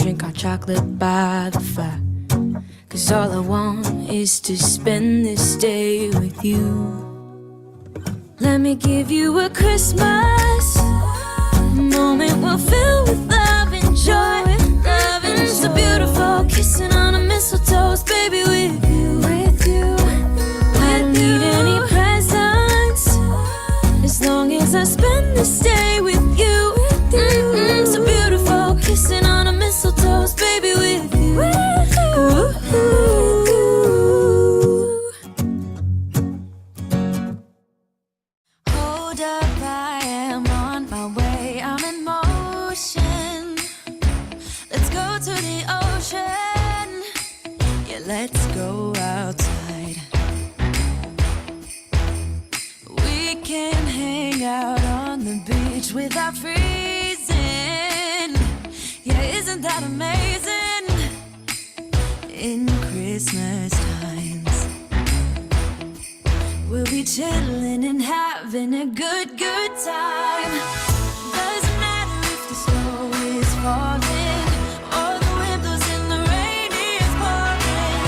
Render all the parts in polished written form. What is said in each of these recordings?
drink our chocolate by the fire. 'Cause all I want is to spend this day with you. Let me give you a Christmas moment we'll fill with love and joy. Love and so beautiful, kissing on a mistletoe, baby, with you, with you. I don't need any presents as long as I spend this day with you. So beautiful, kissing on a mistletoe, baby, with you. Hold up, I am on my way. I'm in motion. Let's go to the ocean. Yeah, let's go outside. We can hang out on the beach without freezing. Yeah, isn't that amazing? In Christmas times, we'll be chilling and having a good time. Doesn't matter if the snow is falling or the wind blows and the rain is pouring.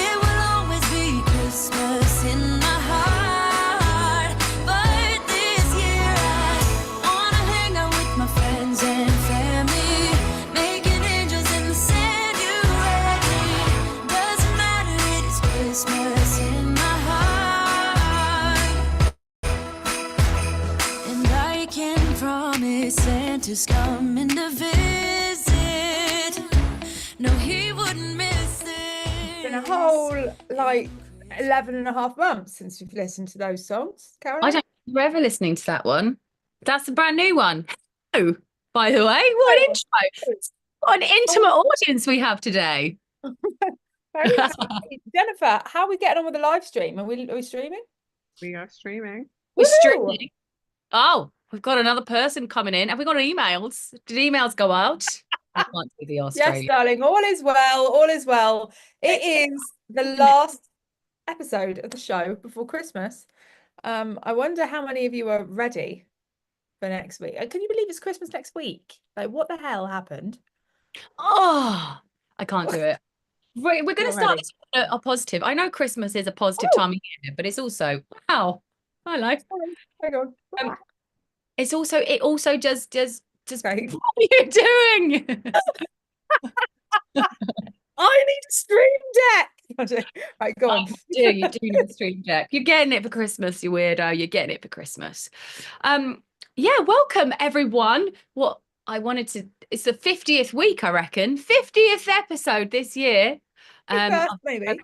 It will always be Christmas in my heart. But this year I wanna hang out with my friends and family, making angels in the sand. You and me. Doesn't matter, it is Christmas in my heart. And I can promise Santa's coming to visit. No, he wouldn't miss it. It's been a whole, 11 and a half months since we've listened to those songs, Caroline. I don't remember ever listening to that one. That's a brand new one. Oh, by the way, what an intro. What an intimate audience we have today. Very happy. Jennifer, how are we getting on with the live stream? Are we streaming? We are streaming. We're Woohoo! streaming. Oh, we've got another person coming in. Have we got emails? Did emails go out? I can't do the Australian. Yes, darling, all is well, all is well. It is the last episode of the show before Christmas. I wonder how many of you are ready for next week. Can you believe it's Christmas next week? Like, what the hell happened? Oh, I can't do it. Right, we're going to You're start ready. this on a positive. I know Christmas is a positive Oh. time of year, but it's also, wow, hello. Hang on. It's also, it also just Okay. what are you doing? I need a stream deck. Right, go on. You do need a stream deck. You're getting it for Christmas, you weirdo. You're getting it for Christmas. Yeah, welcome everyone. What I wanted to, it's the 50th week, I reckon. 50th episode this year. First, maybe.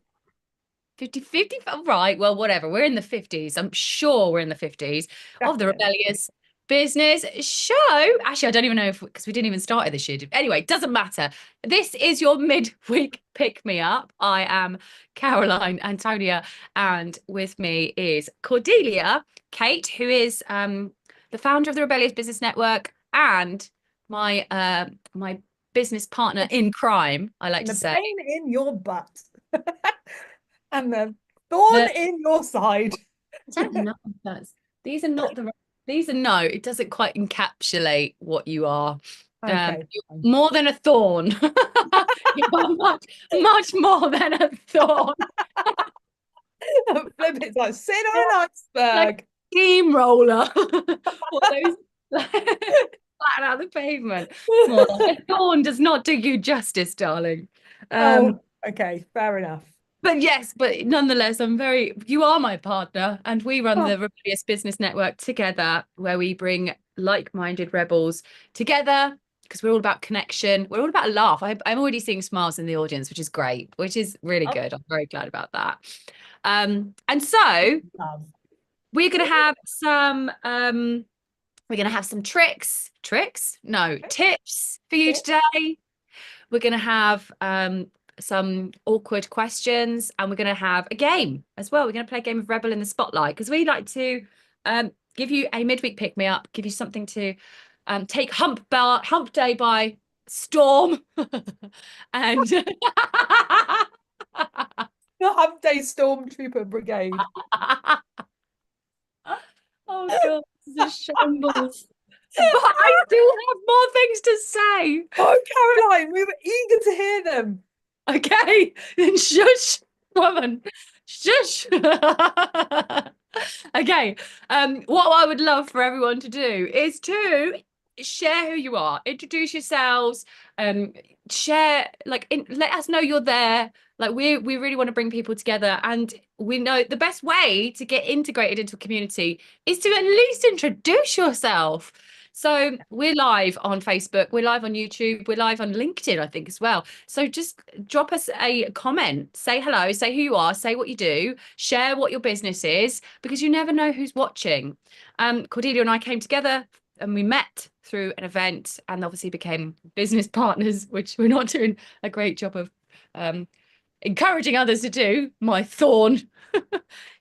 50, right, well, whatever. We're in the 50s. I'm sure we're in the 50s of the Definitely. Rebellious Business Show. Actually, I don't even know if, because we didn't even start it this year. Anyway, it doesn't matter. This is your midweek pick-me-up. I am Caroline Antonia, and with me is Cordelia, Kate, who is the founder of the Rebellious Business Network and my my business partner in crime, I like And to the say. pain in your butt. And the thorn in your side. I don't know if that's, these are not the, these are, no, it doesn't quite encapsulate what you are. Okay. You're more than a thorn. You are much more than a thorn. Flip, it's like sit on an iceberg. Steamroller. What those flat out the pavement. Well, a thorn does not do you justice, darling. Okay, fair enough. But yes, but nonetheless, you are my partner, and we run the Rebellious Business Network together, where we bring like-minded rebels together, because we're all about connection. We're all about a laugh. I'm already seeing smiles in the audience, which is great, which is really good. I'm very glad about that. And so we're going to have some, tips for you today. We're going to have some awkward questions, and we're going to have a game as well. We're going to play a game of Rebel in the Spotlight, because we like to give you a midweek pick-me-up, give you something to take hump day by storm. And The Hump Day Stormtrooper Brigade. oh god, this is a shambles. but I still have more things to say. Oh, Caroline, we were eager to hear them. Okay, then shush, woman, shush. Okay, what I would love for everyone to do is to share who you are, introduce yourselves, share, like, let us know you're there. Like, we really want to bring people together, and we know the best way to get integrated into a community is to at least introduce yourself. So we're live on Facebook, we're live on YouTube, we're live on LinkedIn, I think, as well. So just drop us a comment, say hello, say who you are, say what you do, share what your business is, because you never know who's watching. Cordelia and I came together and we met through an event and obviously became business partners, which we're not doing a great job of encouraging others to do. My thorn.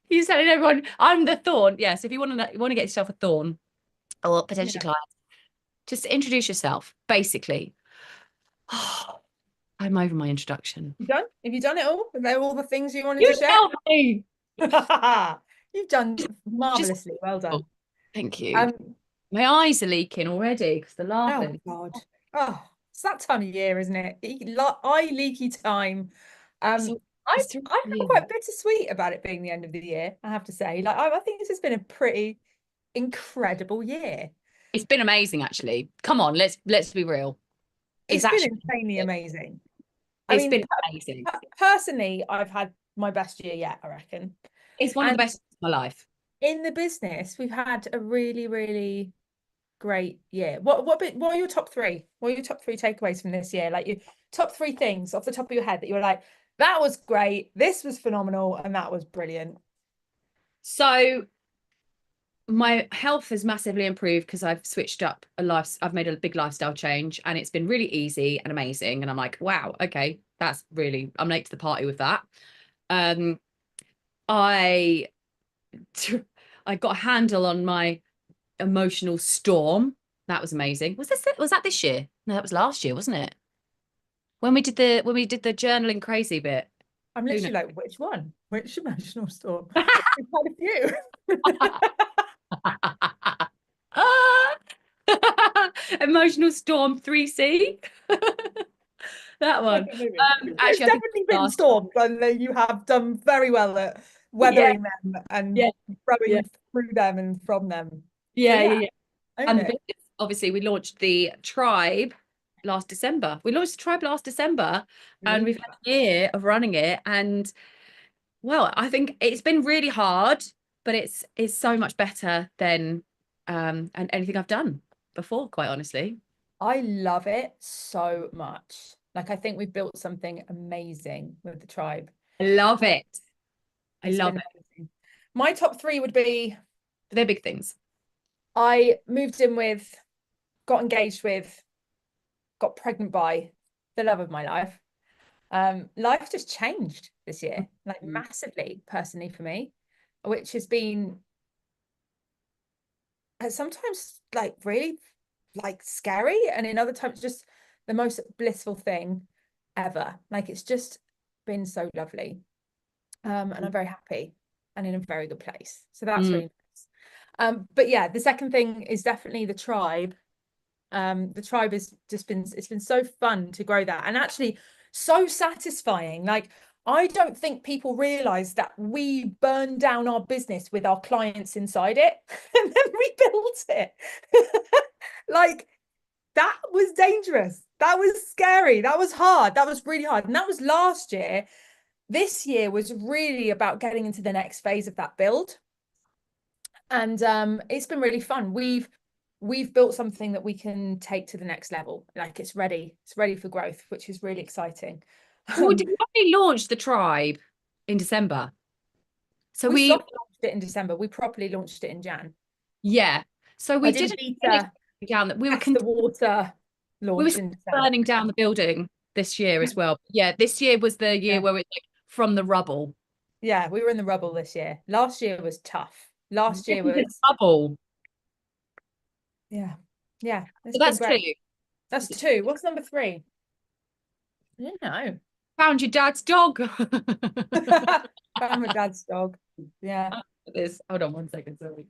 He's telling everyone I'm the thorn. Yes, if you want to get yourself a thorn, or potentially clients, just introduce yourself, basically. I'm over my introduction. You done? Have you done it all? Are they all the things you wanted You to share? tell me. You've done marvelously. Well done. Thank you. My eyes are leaking already because they're laughing. Oh God. Oh, it's that time of year, isn't it? Eye leaky time. I feel quite bittersweet about it being the end of the year, I have to say. Like, I think this has been a pretty incredible year. It's been amazing, actually. Come on, let's be real. It's been insanely amazing. It's been amazing. Personally, I've had my best year yet, I reckon. It's one of the best of my life. In the business, we've had a really, really great year. What are your top three? What are your top three takeaways from this year? Like, your top three things off the top of your head that you were like, that was great, this was phenomenal, and that was brilliant. So my health has massively improved because I've switched up I've made a big lifestyle change, and it's been really easy and amazing. And I'm like, wow, okay, I'm late to the party with that. I got a handle on my emotional storm. That was amazing. Was that this year? No, that was last year, wasn't it? When we did the journaling crazy bit. I'm literally like, which one? Which emotional storm? We've had a few. Emotional storm 3C. That one. It's definitely been storms, and you have done very well at weathering them and growing through them and from them. Yeah. And obviously we launched the tribe last December. And we've had a year of running it, and well, I think it's been really hard, but it's so much better than and anything I've done before, quite honestly. I love it so much. Like, I think we've built something amazing with the tribe. I love it. I love it. Amazing. My top three would be, they're big things. I moved in with, got engaged with, got pregnant by the love of my life. Life just changed this year, like massively, personally for me, which has been sometimes like really like scary, and in other times just the most blissful thing ever. Like, it's just been so lovely, and I'm very happy and in a very good place, so that's really nice. But yeah, the second thing is definitely the tribe. The tribe has just been, it's been so fun to grow that, and actually so satisfying. Like, I don't think people realize that we burned down our business with our clients inside it and then rebuilt it. Like, that was dangerous. That was scary. That was hard. That was really hard. And that was last year. This year was really about getting into the next phase of that build. And it's been really fun. We've built something that we can take to the next level. Like, it's ready for growth, which is really exciting. So did we only launch the tribe in December? So we soft launched it in December. We properly launched it in Jan. Yeah. So we did down that we were the water launch in December. Burning down the building this year as well. Yeah, this year was the year where it's like from the rubble. Yeah, we were in the rubble this year. Last year was tough. Last year was rubble. Yeah. So that's great. 2. That's 2. What's number 3? I don't know. Found your dad's dog. Found my dad's dog. Yeah. Hold on 1 second. Sorry.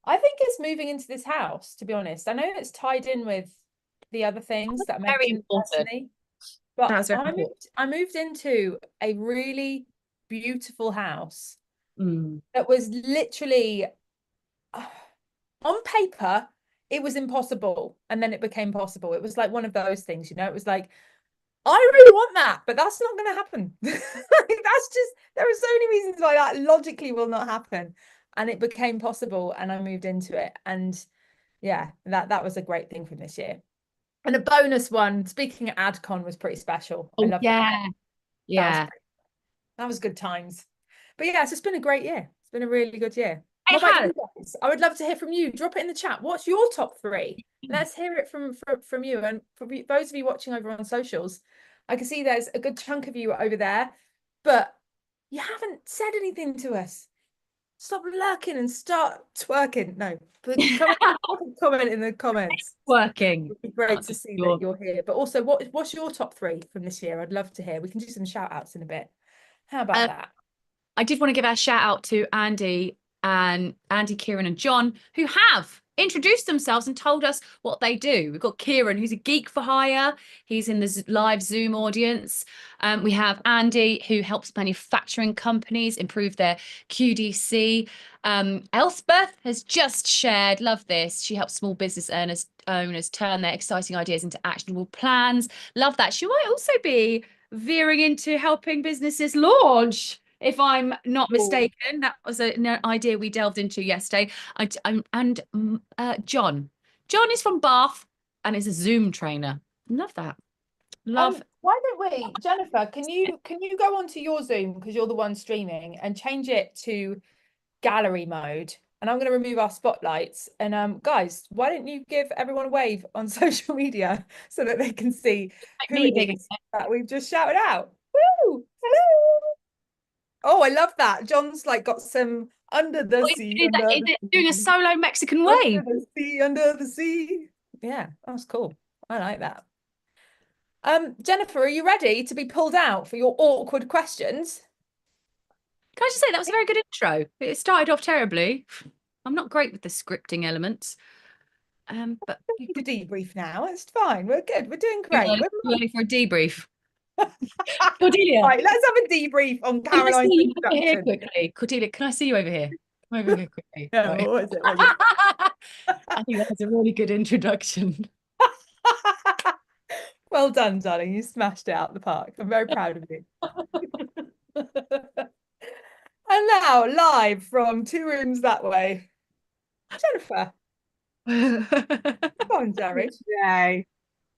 I think it's moving into this house, to be honest. I know it's tied in with the other things that I Very mentioned important. personally, but That's very important. I moved into a really beautiful house Mm. that was literally on paper, it was impossible, and then it became possible. It was like one of those things, you know, it was like, I really want that, but that's not going to happen. That's just, there are so many reasons why that logically will not happen. And it became possible, and I moved into it. And yeah, that was a great thing from this year. And a bonus one, speaking of AdCon, was pretty special. I Oh, loved yeah. Yeah. that was good times. But yeah, it's been a great year. It's been a really good year. It What about has. you guys? I would love to hear from you. Drop it in the chat. What's your top three? Let's hear it from you. And for those of you watching over on socials, I can see there's a good chunk of you over there, but you haven't said anything to us. Stop lurking and start twerking. No, but comment in the comments. Working. It'd be great That's to see sure. that you're here. But also, what's your top three from this year? I'd love to hear. We can do some shout outs in a bit. How about that? I did want to give a shout out to Andy, Kieran, and John, who have introduced themselves and told us what they do. We've got Kieran, who's a geek for hire. He's in the live Zoom audience. We have Andy, who helps manufacturing companies improve their QDC. Elspeth has just shared, love this. She helps small business owners turn their exciting ideas into actionable plans. Love that. She might also be veering into helping businesses launch, if I'm not mistaken. That was an idea we delved into yesterday. John is from Bath and is a Zoom trainer. Love that. Love. Why don't we, Jennifer, can you go onto your Zoom, because you're the one streaming, and change it to gallery mode? And I'm going to remove our spotlights. And guys, why don't you give everyone a wave on social media so that they can see who it is that we've just shouted out. Woo! Hello! Oh, I love that. John's like got some under the sea. Is it doing a solo Mexican wave? Under the sea, under the sea. Yeah, that's cool. I like that. Jennifer, are you ready to be pulled out for your awkward questions? Can I just say that was a very good intro? It started off terribly. I'm not great with the scripting elements. But We need to debrief now. It's fine. We're good. We're doing great. We're ready for a debrief. Cordelia, right, let's have a debrief on Caroline's introduction. Here quickly. Cordelia, can I see you over here? Come over here quickly. No, Right. what is it? What is it? I think that was a really good introduction. Well done, darling. You smashed it out the park. I'm very proud of you. And now, live from 2 rooms that way, Jennifer. Come on, Jerry. Yay.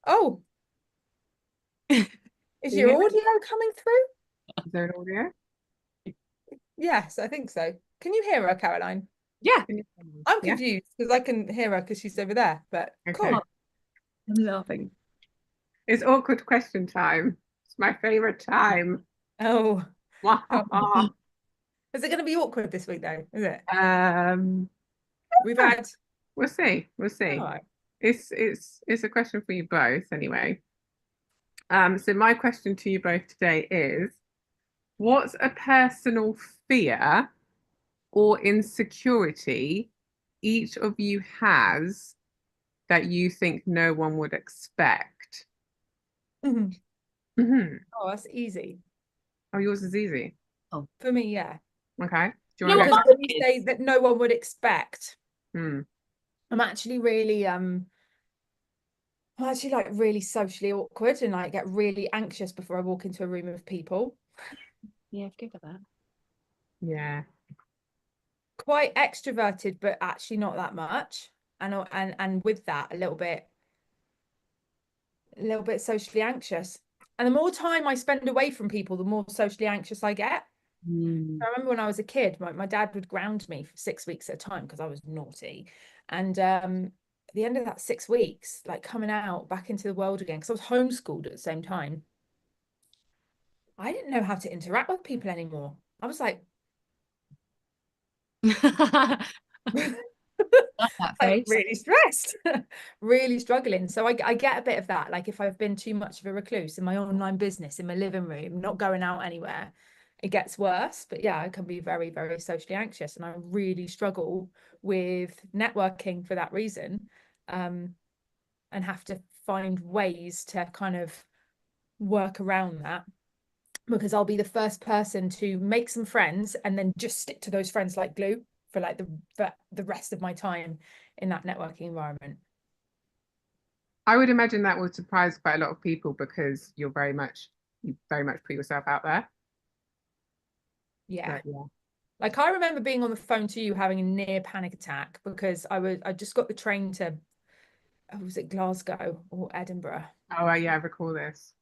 Oh, is your audio coming through? Is there an audio? Yes, I think so. Can you hear her, Caroline? Yeah. I'm confused because I can hear her because she's over there, but Okay. cool. I'm laughing. It's awkward question time. It's my favorite time. Oh, Wow. is it going to be awkward this week though? Is it? We've yeah. had. We'll see. We'll see. All right. It's a question for you both anyway. So my question to you both today is, what's a personal fear or insecurity each of you has that you think no one would expect? Mhm. Mm-hmm. Oh, that's easy. Oh, yours is easy. For me, yeah. Okay. Do you You know want to what go? Because when you say that no one would expect, Hmm. I'm actually really like really socially awkward and like get really anxious before I walk into a room of people. Yeah, forget about that. Yeah. Quite extroverted, but actually not that much. And with that, a little bit socially anxious. And the more time I spend away from people, the more socially anxious I get. I remember when I was a kid, my dad would ground me for 6 weeks at a time because I was naughty. And at the end of that 6 weeks, like coming out back into the world again, because I was homeschooled at the same time, I didn't know how to interact with people anymore. I was like, that like face. really stressed, really struggling. So I get a bit of that. Like if I've been too much of a recluse in my online business, in my living room, not going out anywhere, it gets worse. But yeah, I can be very, very socially anxious, and I really struggle with networking for that reason, and have to find ways to kind of work around that, because I'll be the first person to make some friends and then just stick to those friends like glue for like the rest of my time in that networking environment. I would imagine that would surprise quite a lot of people because you very much put yourself out there. Yeah. But, yeah. Like I remember being on the phone to you having a near panic attack because I just got the train to, was it Glasgow or Edinburgh? Oh, yeah, I recall this.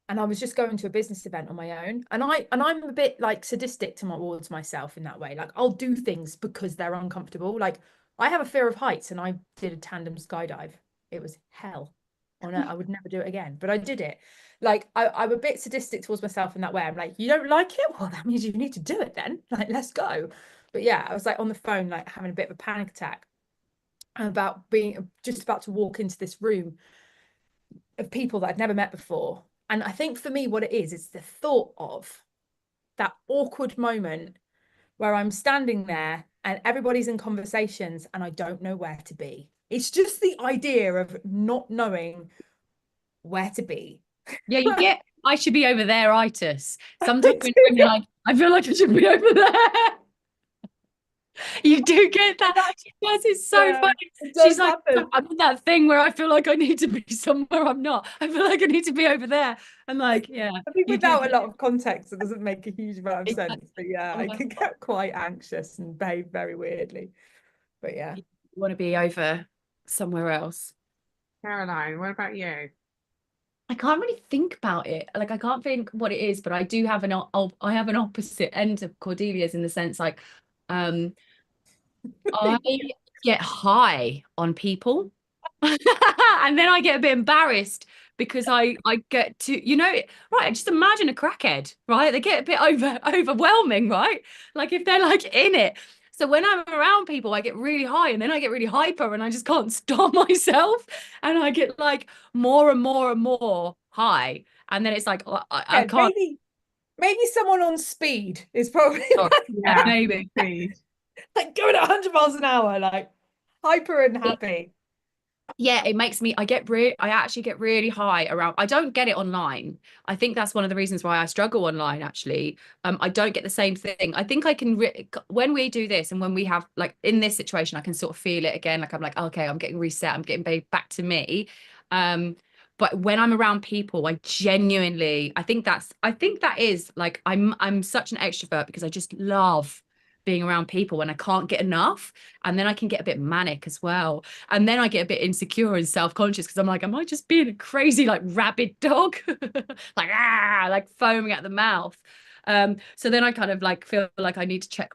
And I was just going to a business event on my own. And I'm a bit like sadistic towards myself in that way. Like I'll do things because they're uncomfortable. Like I have a fear of heights, and I did a tandem skydive. It was hell on earth. I would never do it again, but I did it. Like I'm a bit sadistic towards myself in that way. I'm like, you don't like it? Well, that means you need to do it then. Like, let's go. But yeah, I was like on the phone, like having a bit of a panic attack about being just about to walk into this room of people that I'd never met before. And I think for me, what it is the thought of that awkward moment where I'm standing there and everybody's in conversations and I don't know where to be. It's just the idea of not knowing where to be. Yeah, you get, I should be over there itis. Sometimes when you're like, I feel like I should be over there. You do get that. She does. It's so funny. She's like, happen. I'm in that thing where I feel like I need to be somewhere I'm not. I feel like I need to be over there. And like, yeah. I think without a lot of context, it doesn't make a huge amount of sense. But yeah, I Oh, can get quite anxious and behave very weirdly. But yeah. you want to be over somewhere else. Caroline, what about you? I can't really think about it. Like I can't think what it is, but I do have I have an opposite end of Cordelia's in the sense like I get high on people and then I get a bit embarrassed because I get to, you know, right, just imagine a crackhead, right? They get a bit overwhelming, right? Like if they're like in it. So when I'm around people, I get really high and then I get really hyper and I just can't stop myself. And I get like more and more and more high. And then it's like, I can't. Maybe someone on speed is probably Yeah, maybe. Speed. like going at 100 miles an hour, like hyper and happy. Yeah, it makes me, I actually get really high around, I don't get it online. I think that's one of the reasons why I struggle online, actually. I don't get the same thing. I think I can, when we do this and when we have, like in this situation, I can sort of feel it again. Like I'm like, okay, I'm getting reset. I'm getting back to me. But when I'm around people, I genuinely, I think that is like, I'm such an extrovert because I just love being around people when I can't get enough. And then I can get a bit manic as well. And then I get a bit insecure and self-conscious because I'm like, am I just being a crazy, like rabid dog? like foaming at the mouth. So then I kind of like feel like I need to check,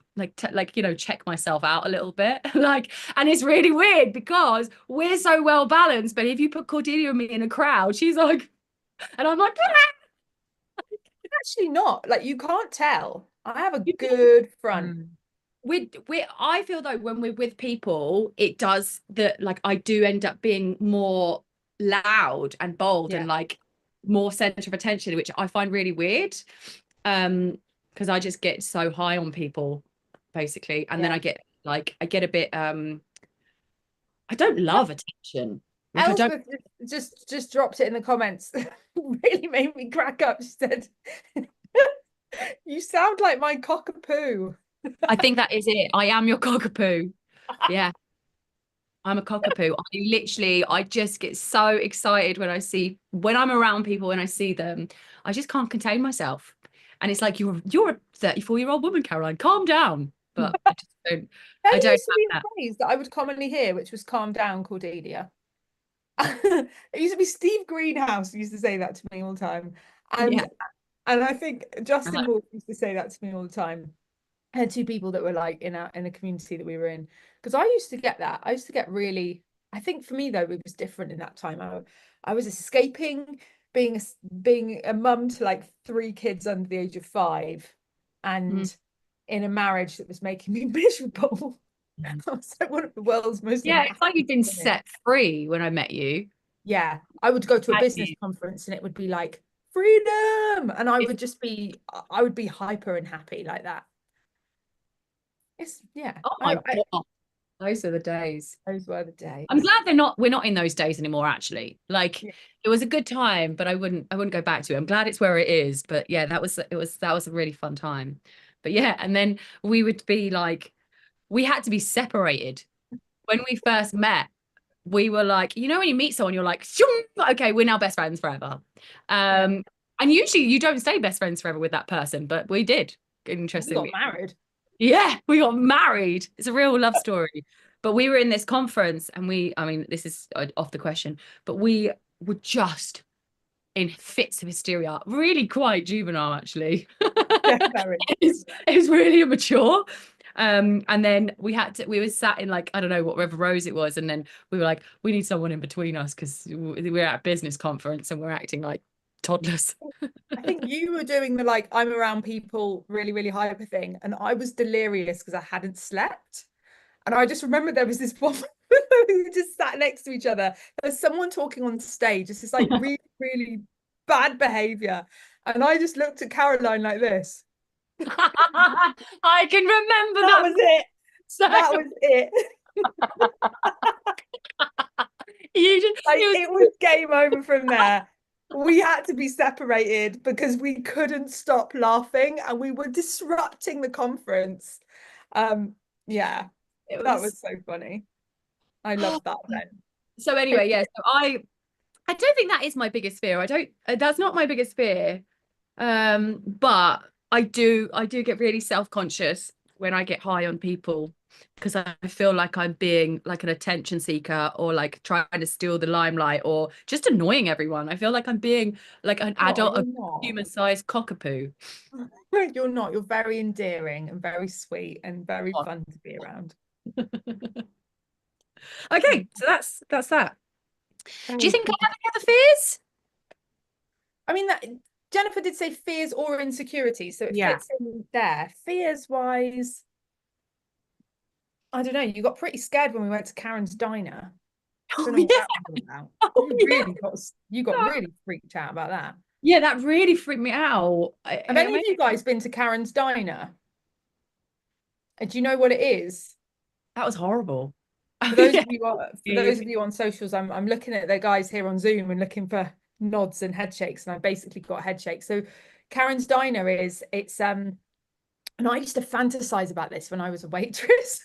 check myself out a little bit. Like, and it's really weird because we're so well balanced. But if you put Cordelia and me in a crowd, she's like, and I'm like, actually not. Like you can't tell. I have a good front. I feel though when we're with people, it does that, like I do end up being more loud and bold and like more center of attention, which I find really weird. Because I just get so high on people, basically. And then I get a bit I don't love attention. Like, Elspeth just dropped it in the comments. Really made me crack up. She said, you sound like my cockapoo. I think that is it. I am your cockapoo. Yeah. I'm a cockapoo. I just get so excited when I'm around people, when I see them, I just can't contain myself. And it's like, you're a 34-year-old woman, Caroline, calm down. But I just don't. There used to be a phrase that I would commonly hear, which was calm down, Cordelia. It used to be Steve Greenhouse used to say that to me all the time. And I think Justin Moore used to say that to me all the time. I had two people that were like in a community that we were in, because I used to get that. I used to get really, I think for me though, it was different in that time. I was escaping being a mum to like 3 kids under the age of 5 and in a marriage that was making me miserable. I was like one of the world's most it's like you'd been set free when I met you. Yeah, I would go to a business conference and it would be like freedom. And I would just be, I would be hyper and happy like that. It's, yeah. Oh my God. Those are the days. Those were the days. I'm glad we're not in those days anymore, actually. Like, it was a good time, but I wouldn't go back to it. I'm glad it's where it is. But yeah, that was a really fun time. But yeah, and then we would be like, we had to be separated. When we first met, we were like, you know, when you meet someone, you're like, okay, we're now best friends forever. And usually you don't stay best friends forever with that person, but we did. Interestingly. We got married. Yeah, we got married. It's a real love story. But we were in this conference and I mean, this is off the question, but we were just in fits of hysteria, really quite juvenile, actually. Yeah, very. It was really immature. And then we were sat in like, I don't know, whatever rows it was. And then we were like, we need someone in between us because we're at a business conference and we're acting like toddlers. I think you were doing the like, I'm around people really, really hyper thing. And I was delirious because I hadn't slept. And I just remember there was this one we just sat next to each other. There was someone talking on stage. It's just like really, really bad behavior. And I just looked at Caroline like this. I can remember that. Was it. So that was it. It was game over from there. We had to be separated because we couldn't stop laughing and we were disrupting the conference. Yeah, that was so funny. I love that then. So anyway, yeah, so I don't think that is my biggest fear. That's not my biggest fear. But I do get really self-conscious when I get high on people because I feel like I'm being like an attention seeker or like trying to steal the limelight or just annoying everyone. I feel like I'm being like an adult, human-sized cockapoo. You're not. You're very endearing and very sweet and very fun to be around. Okay, so that's that. Do you think I have any other fears? I mean, that Jennifer did say fears or insecurities, so it fits in there. Fears wise, I don't know. You got pretty scared when we went to Karen's diner. I don't know what that was about. You got really freaked out about that. Yeah, that really freaked me out. Have any of you guys been to Karen's diner? Do you know what it is? That was horrible. For those of you on socials, I'm looking at the guys here on Zoom and looking for nods and head shakes, and I basically got a head shake. So Karen's diner it's and I used to fantasize about this when I was a waitress.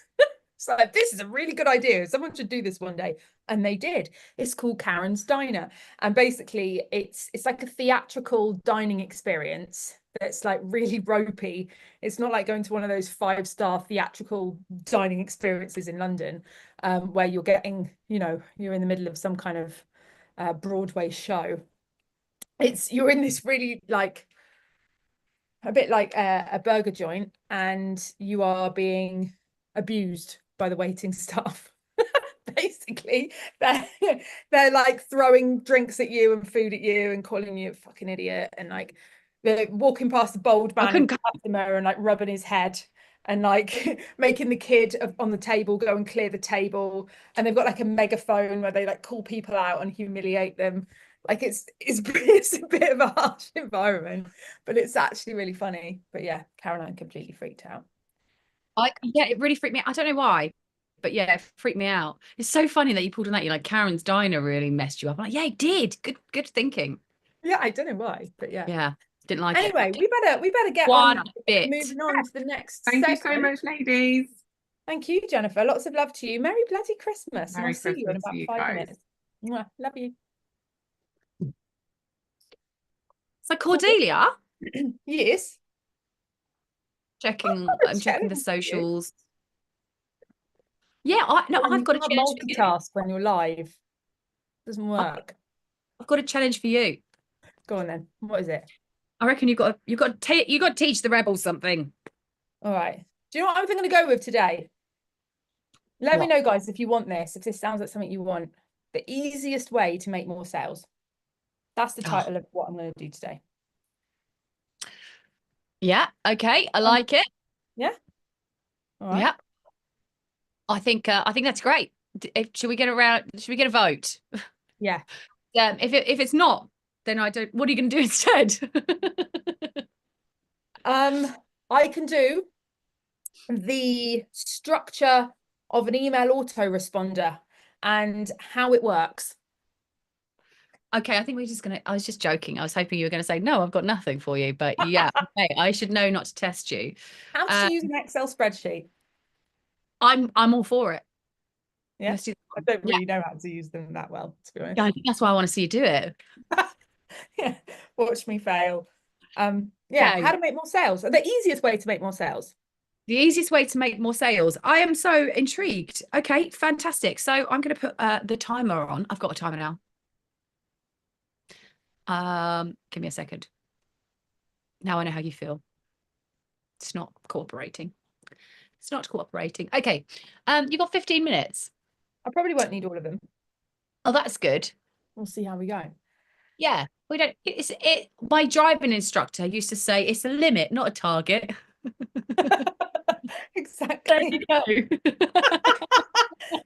So this is a really good idea. Someone should do this one day. And they did. It's called Karen's Diner. And basically it's like a theatrical dining experience that's like really ropey. It's not like going to one of those 5-star theatrical dining experiences in London, where you're getting, you're in the middle of some kind of Broadway show. You're in this really like a bit like a burger joint, and you are being abused by the waiting staff. Basically, they're like throwing drinks at you and food at you and calling you a fucking idiot, and like they're walking past the bald man in the customer and like rubbing his head and like making the kid on the table go and clear the table, and they've got like a megaphone where they like call people out and humiliate them. Like it's a bit of a harsh environment, but it's actually really funny. But yeah, Caroline completely freaked out. It really freaked me out. I don't know why, but yeah, it freaked me out. It's so funny that you pulled on that. You're like, Karen's Diner really messed you up. I'm like, yeah, it did. Good thinking. Yeah, I don't know why, but yeah, didn't like it. Anyway, we better get moving on to the next. Thank you so much, ladies. Thank you, Jennifer. Lots of love to you. Merry bloody Christmas. Merry Christmas see you in about 5 minutes. Mwah, love you. So Cordelia. Yes. I'm checking the socials. Yeah, I've got a challenge. Multitask when you're live. Doesn't work. I've got a challenge for you. Go on then. What is it? I reckon you've got to teach the rebels something. All right. Do you know what I'm going to go with today? Let me know, guys, if you want this. If this sounds like something you want. The easiest way to make more sales. That's the title of what I'm going to do today. Yeah. Okay. I like it. Yeah. All right. Yeah. I think that's great. Should we get a vote? Yeah. If it's not then I don't. What are you going to do instead? I can do the structure of an email autoresponder and how it works. Okay, I think we're just gonna. I was just joking. I was hoping you were going to say no. I've got nothing for you, but yeah, okay, I should know not to test you. How to use an Excel spreadsheet. I'm all for it. Yeah, Let's do I that. don't really know how to use them that well, to be honest. Yeah, I think that's why I want to see you do it. Yeah, watch me fail. Yeah, Okay. how to make more sales. The easiest way to make more sales. The easiest way to make more sales. I am so intrigued. Okay, fantastic. So I'm going to put the timer on. I've got a timer now. Give me a second. Now I know how you feel. It's not cooperating. It's not cooperating. Okay. You've got 15 minutes. I probably won't need all of them. Oh, that's good. We'll see how we go. Yeah. We don't my driving instructor used to say it's a limit, not a target. Exactly. There you go.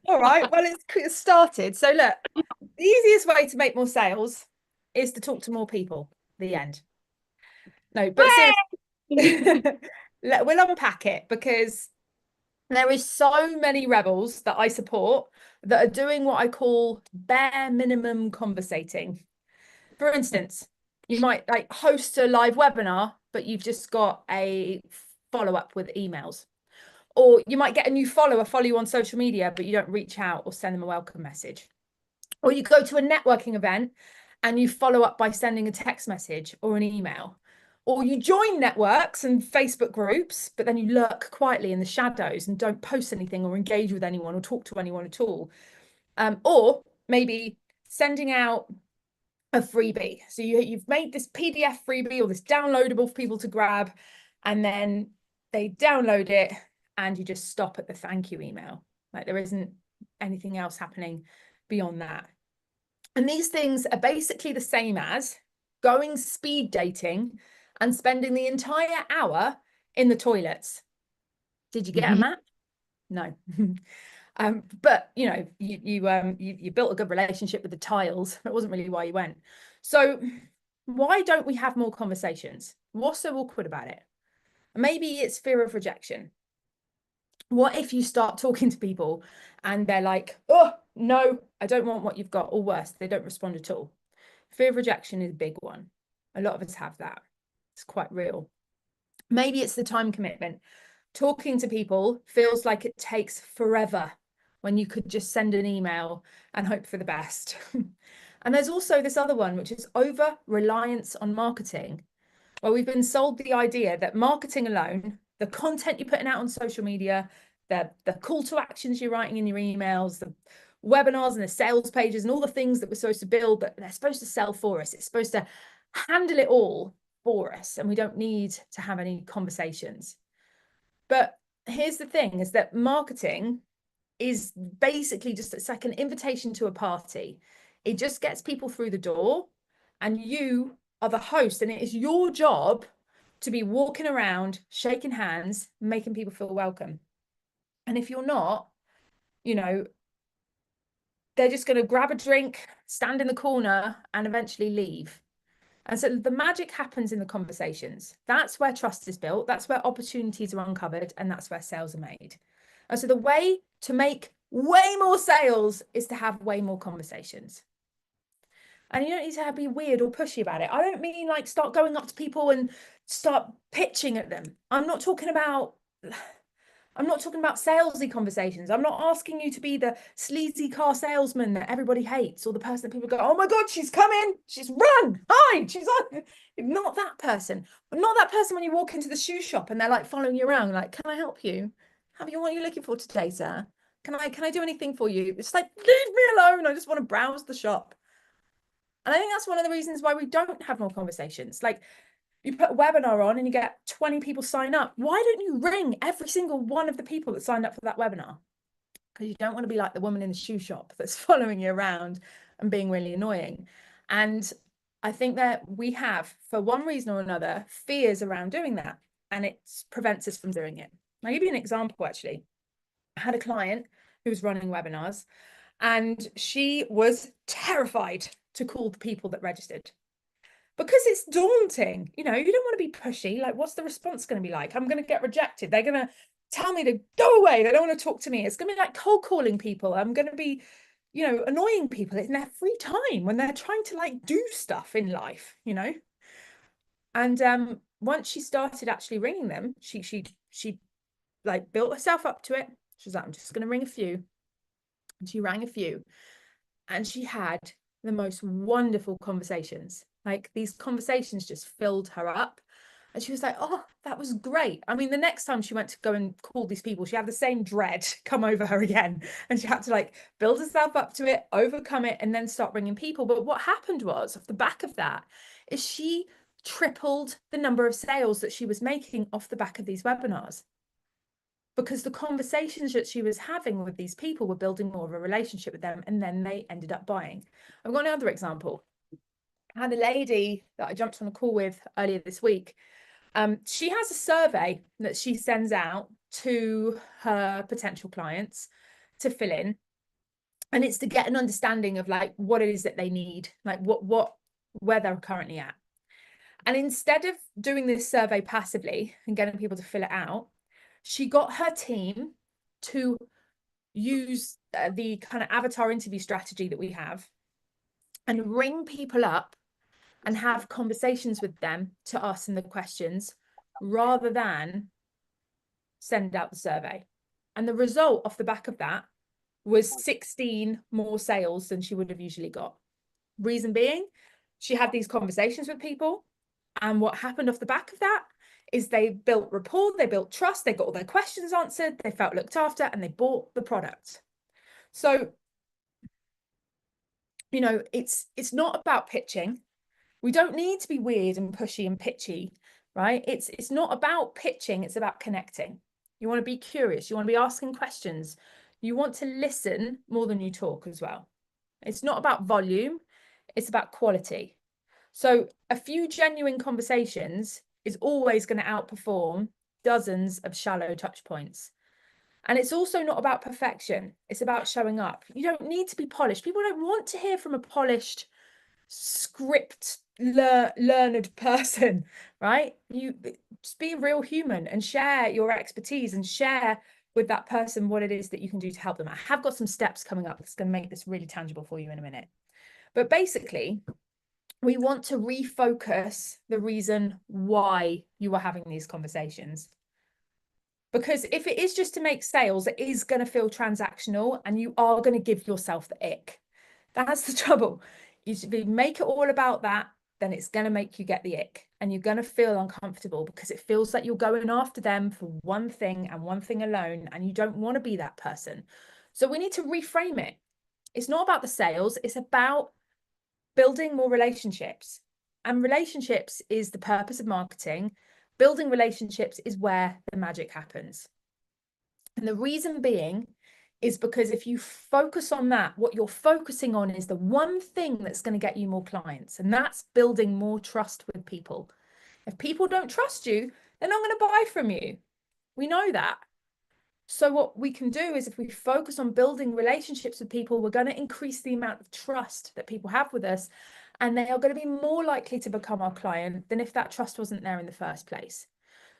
All right. Well, it's started. So look, the easiest way to make more sales is to talk to more people. The end. No, but seriously, we'll unpack it, because there is so many rebels that I support that are doing what I call bare minimum conversating. For instance, you might like host a live webinar, but you've just got a follow-up with emails. Or you might get a new follower follow you on social media, but you don't reach out or send them a welcome message. Or you go to a networking event and you follow up by sending a text message or an email. Or you join networks and Facebook groups, but then you lurk quietly in the shadows and don't post anything or engage with anyone or talk to anyone at all. Or maybe sending out a freebie. So you've made this PDF freebie or this downloadable for people to grab, and then they download it and you just stop at the thank you email. Like there isn't anything else happening beyond that. And these things are basically the same as going speed dating and spending the entire hour in the toilets. Did you get a map? No. But you know, you built a good relationship with the tiles. That wasn't really why you went. So why don't we have more conversations? What's so awkward about it? Maybe it's fear of rejection. What if you start talking to people and they're like, oh, no, I don't want what you've got, or worse, they don't respond at all? Fear of rejection is a big one. A lot of us have that. It's quite real. Maybe it's the time commitment. Talking to people feels like it takes forever when you could just send an email and hope for the best. And there's also this other one, which is over-reliance on marketing, where we've been sold the idea that marketing alone, the content you're putting out on social media, the call to actions you're writing in your emails, the webinars and the sales pages and all the things that we're supposed to build, that they're supposed to sell for us. It's supposed to handle it all for us, and we don't need to have any conversations. But here's the thing, is that marketing is basically just, it's like an invitation to a party. It just gets people through the door, and you are the host, and it is your job to be walking around, shaking hands, making people feel welcome. And if you're not, you know, they're just going to grab a drink, stand in the corner, and eventually leave. And so the magic happens in the conversations. That's where trust is built. That's where opportunities are uncovered. And that's where sales are made. And so the way to make way more sales is to have way more conversations. And you don't need to be weird or pushy about it. I don't mean like start going up to people and start pitching at them. I'm not talking about salesy conversations. I'm not asking you to be the sleazy car salesman that everybody hates, or the person that people go, oh my God, she's coming, she's run, hide, she's on. Not that person. Not that person when you walk into the shoe shop and they're like following you around, like, can I help you? What are you looking for today, sir? Can I do anything for you? It's like, leave me alone. I just want to browse the shop. And I think that's one of the reasons why we don't have more conversations. Like, you put a webinar on and you get 20 people sign up. Why don't you ring every single one of the people that signed up for that webinar? Because you don't want to be like the woman in the shoe shop that's following you around and being really annoying. And I think that we have, for one reason or another, fears around doing that, and it prevents us from doing it. I'll give you an example, actually. I had a client who was running webinars, and she was terrified to call the people that registered. because it's daunting. You know, you don't want to be pushy. Like, what's the response going to be like? I'm going to get rejected. They're going to tell me to go away. They don't want to talk to me. It's going to be like cold calling people. I'm going to be, you know, annoying people in their free time when they're trying to like do stuff in life, you know. And once she started actually ringing them, she like built herself up to it. She was like, I'm just going to ring a few. And she rang a few, and she had the most wonderful conversations. Like, these conversations just filled her up. And she was like, oh, that was great. I mean, the next time she went to go and call these people, she had the same dread come over her again. And she had to like build herself up to it, overcome it, and then start ringing people. But what happened was, off the back of that, is she tripled the number of sales that she was making off the back of these webinars. Because the conversations that she was having with these people were building more of a relationship with them, and then they ended up buying. I've got another example. I had a lady that I jumped on a call with earlier this week. She has a survey that she sends out to her potential clients to fill in, and it's to get an understanding of like what it is that they need, like where they're currently at. And instead of doing this survey passively and getting people to fill it out, she got her team to use the kind of avatar interview strategy that we have and ring people up and have conversations with them to ask them the questions rather than send out the survey. And the result off the back of that was 16 more sales than she would have usually got. Reason being, she had these conversations with people, and what happened off the back of that is they built rapport, they built trust, they got all their questions answered, they felt looked after, and they bought the product. So, you know, it's not about pitching. We don't need to be weird and pushy and pitchy, right? It's not about pitching, it's about connecting. You want to be curious, you want to be asking questions, you want to listen more than you talk as well. It's not about volume, it's about quality. So a few genuine conversations is always going to outperform dozens of shallow touch points. And it's also not about perfection. It's about showing up. You don't need to be polished. People don't want to hear from a polished, script learned person, right? You just be a real human and share your expertise and share with that person what it is that you can do to help them. I have got some steps coming up that's going to make this really tangible for you in a minute. But basically, we want to refocus the reason why you are having these conversations. Because if it is just to make sales, it is going to feel transactional and you are going to give yourself the ick. That's the trouble. If you make it all about that, then it's going to make you get the ick and you're going to feel uncomfortable because it feels like you're going after them for one thing and one thing alone, and you don't want to be that person. So we need to reframe it. It's not about the sales, it's about building more relationships. And relationships is the purpose of marketing. Building relationships is where the magic happens. And the reason being is because if you focus on that, what you're focusing on is the one thing that's going to get you more clients. And that's building more trust with people. If people don't trust you, they're not going to buy from you. We know that. So what we can do is if we focus on building relationships with people, we're going to increase the amount of trust that people have with us, and they are going to be more likely to become our client than if that trust wasn't there in the first place.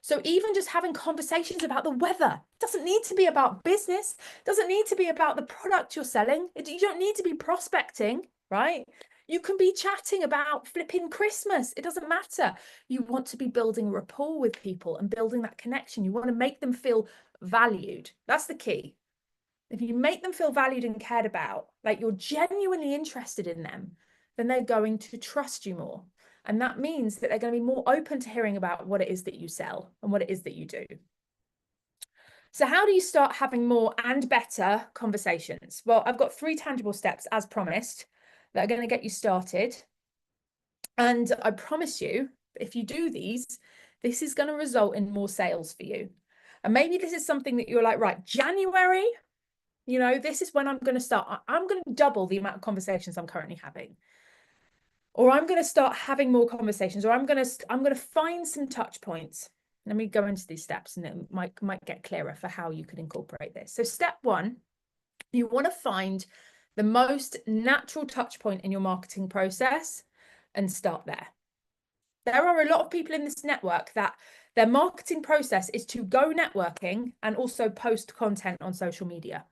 So even just having conversations about the weather doesn't need to be about business, doesn't need to be about the product you're selling. You don't need to be prospecting, right? You can be chatting about flipping Christmas. It doesn't matter. You want to be building rapport with people and building that connection. You want to make them feel valued. That's the key. If you make them feel valued and cared about, like you're genuinely interested in them, then they're going to trust you more. And that means that they're going to be more open to hearing about what it is that you sell and what it is that you do. So how do you start having more and better conversations? Well, I've got 3 tangible steps, as promised, that are going to get you started. And I promise you, if you do these, this is going to result in more sales for you. And maybe this is something that you're like, right, January, you know, this is when I'm going to start. I'm going to double the amount of conversations I'm currently having. Or I'm going to start having more conversations, or I'm going to find some touch points. Let me go into these steps and it might get clearer for how you could incorporate this. So step 1, you want to find the most natural touch point in your marketing process and start there. There are a lot of people in this network that their marketing process is to go networking and also post content on social media.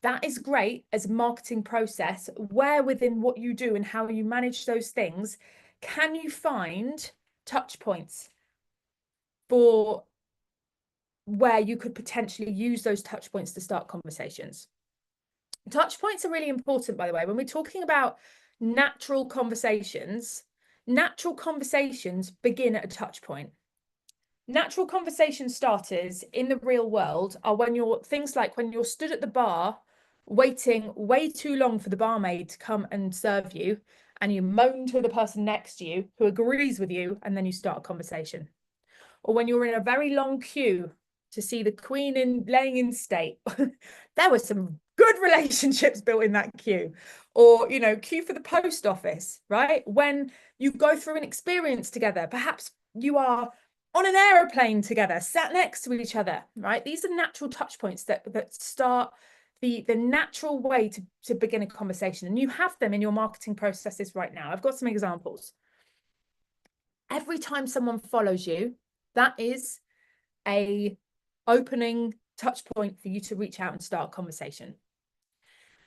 That is great as a marketing process. Where within what you do and how you manage those things, can you find touch points for where you could potentially use those touch points to start conversations? Touch points are really important, by the way. When we're talking about natural conversations begin at a touch point. Natural conversation starters in the real world are when you're things like when you're stood at the bar waiting way too long for the barmaid to come and serve you, and you moan to the person next to you who agrees with you, and then you start a conversation. Or when you're in a very long queue to see the Queen laying in state. There were some good relationships built in that queue. Or, you know, queue for the post office, right? When you go through an experience together, perhaps you are on an aeroplane together, sat next to each other, right? These are natural touch points that start the natural way to begin a conversation. And you have them in your marketing processes right now. I've got some examples. Every time someone follows you, that is a opening touch point for you to reach out and start a conversation.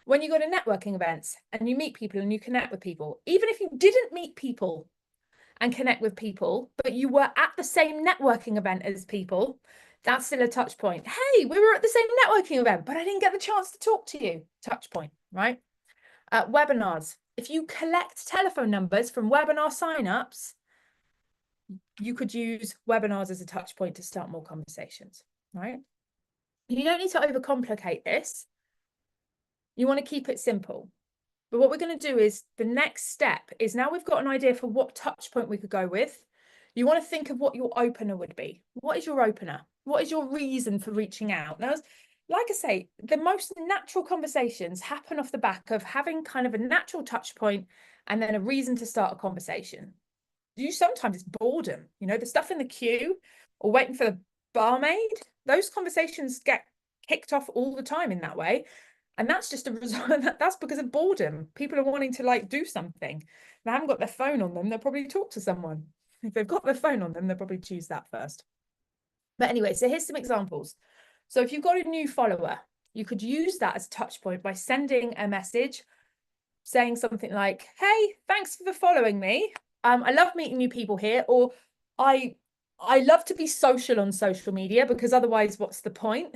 When you go to networking events and you meet people and you connect with people, even if you didn't meet people and connect with people, but you were at the same networking event as people, that's still a touch point. Hey, we were at the same networking event, but I didn't get the chance to talk to you. Touch point, right? Webinars. If you collect telephone numbers from webinar signups, you could use webinars as a touch point to start more conversations, right? You don't need to overcomplicate this. You want to keep it simple. But what we're going to do is the next step is, now we've got an idea for what touch point we could go with. You want to think of what your opener would be. What is your opener? What is your reason for reaching out? Now, like I say, the most natural conversations happen off the back of having kind of a natural touch point and then a reason to start a conversation. Sometimes it's boredom, you know, the stuff in the queue or waiting for the barmaid. Those conversations get kicked off all the time in that way. And that's just a result. That's because of boredom. People are wanting to like do something. They haven't got their phone on them. They'll probably talk to someone. If they've got their phone on them, they'll probably choose that first. But anyway, so here's some examples. So if you've got a new follower, you could use that as a touch point by sending a message saying something like, hey, thanks for following me. I love meeting new people here. Or I love to be social on social media, because otherwise, what's the point?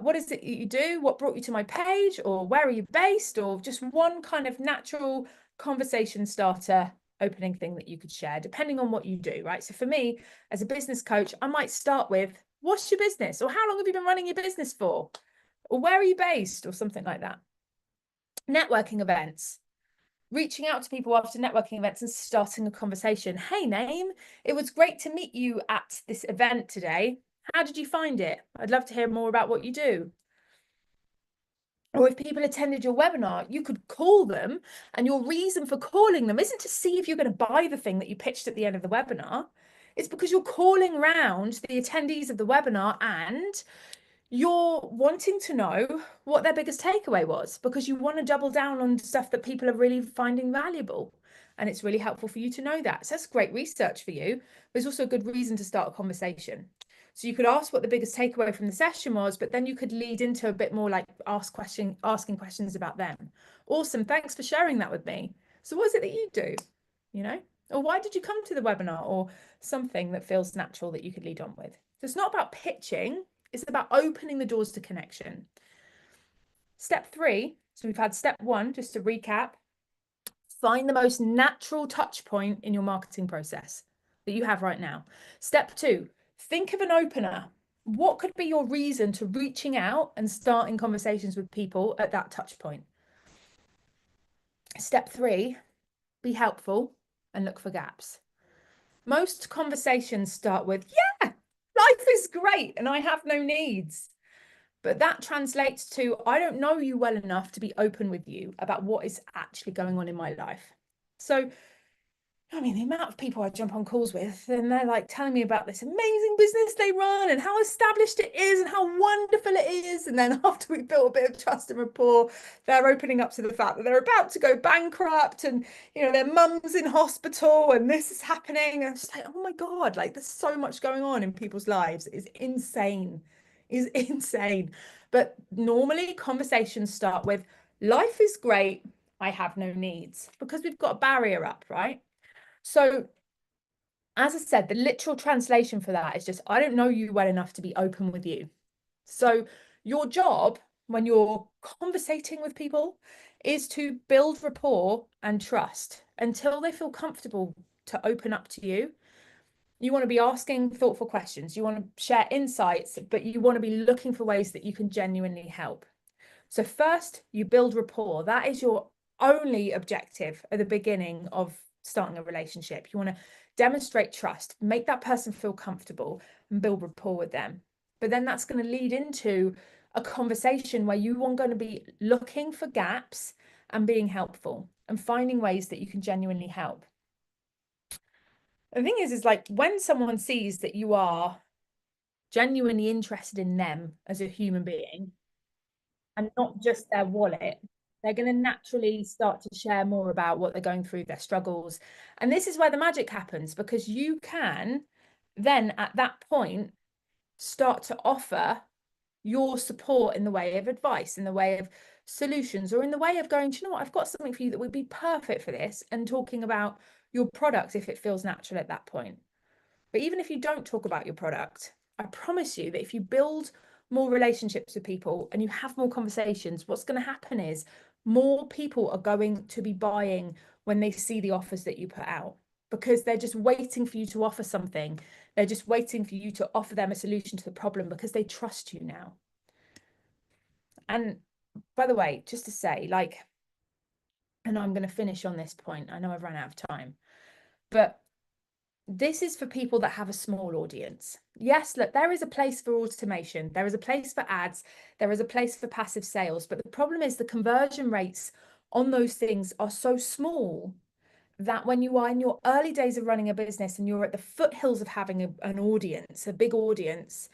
What is it you do? What brought you to my page? Or where are you based? Or just one kind of natural conversation starter opening thing that you could share, depending on what you do, right? So for me, as a business coach, I might start with, what's your business? Or how long have you been running your business for? Or where are you based? Or something like that. Networking events. Reaching out to people after networking events and starting a conversation. Hey, name, it was great to meet you at this event today. How did you find it? I'd love to hear more about what you do. Or if people attended your webinar, you could call them, and your reason for calling them isn't to see if you're going to buy the thing that you pitched at the end of the webinar. It's because you're calling round the attendees of the webinar and you're wanting to know what their biggest takeaway was, because you want to double down on stuff that people are really finding valuable. And it's really helpful for you to know that. So that's great research for you, but it's also a good reason to start a conversation. So you could ask what the biggest takeaway from the session was, but then you could lead into a bit more like asking questions about them. Awesome. Thanks for sharing that with me. So what is it that you do? You know, or why did you come to the webinar, or something that feels natural that you could lead on with. So it's not about pitching. It's about opening the doors to connection. Step 3. So we've had step 1, just to recap. Find the most natural touch point in your marketing process that you have right now. Step 2, think of an opener. What could be your reason to reaching out and starting conversations with people at that touch point? Step 3, be helpful and look for gaps. Most conversations start with, yeah, life is great and I have no needs. But that translates to, I don't know you well enough to be open with you about what is actually going on in my life. So I mean, the amount of people I jump on calls with, and they're like telling me about this amazing business they run and how established it is and how wonderful it is. And then after we built a bit of trust and rapport, they're opening up to the fact that they're about to go bankrupt and, you know, their mum's in hospital and this is happening. And I'm just like, oh my God, like there's so much going on in people's lives. It's insane. It's insane. But normally conversations start with, life is great. I have no needs, because we've got a barrier up, right? So, as I said, the literal translation for that is just, I don't know you well enough to be open with you. So, your job when you're conversating with people is to build rapport and trust until they feel comfortable to open up to you. You want to be asking thoughtful questions, you want to share insights, but you want to be looking for ways that you can genuinely help. So, first, you build rapport. That is your only objective at the beginning of starting a relationship. You want to demonstrate trust, make that person feel comfortable, and build rapport with them. But then that's going to lead into a conversation where you are going to be looking for gaps and being helpful and finding ways that you can genuinely help. The thing is like when someone sees that you are genuinely interested in them as a human being and not just their wallet, they're going to naturally start to share more about what they're going through, their struggles. And this is where the magic happens, because you can then at that point start to offer your support in the way of advice, in the way of solutions, or in the way of going, do you know what, I've got something for you that would be perfect for this, and talking about your product if it feels natural at that point. But even if you don't talk about your product, I promise you that if you build more relationships with people and you have more conversations, what's going to happen is more people are going to be buying when they see the offers that you put out, because they're just waiting for you to offer something. They're just waiting for you to offer them a solution to the problem because they trust you now. And by the way, just to say, like, and I'm going to finish on this point, I know I've run out of time, but this is for people that have a small audience. Yes, look, there is a place for automation. There is a place for ads. There is a place for passive sales. But the problem is the conversion rates on those things are so small that when you are in your early days of running a business and you're at the foothills of having an audience, a big audience,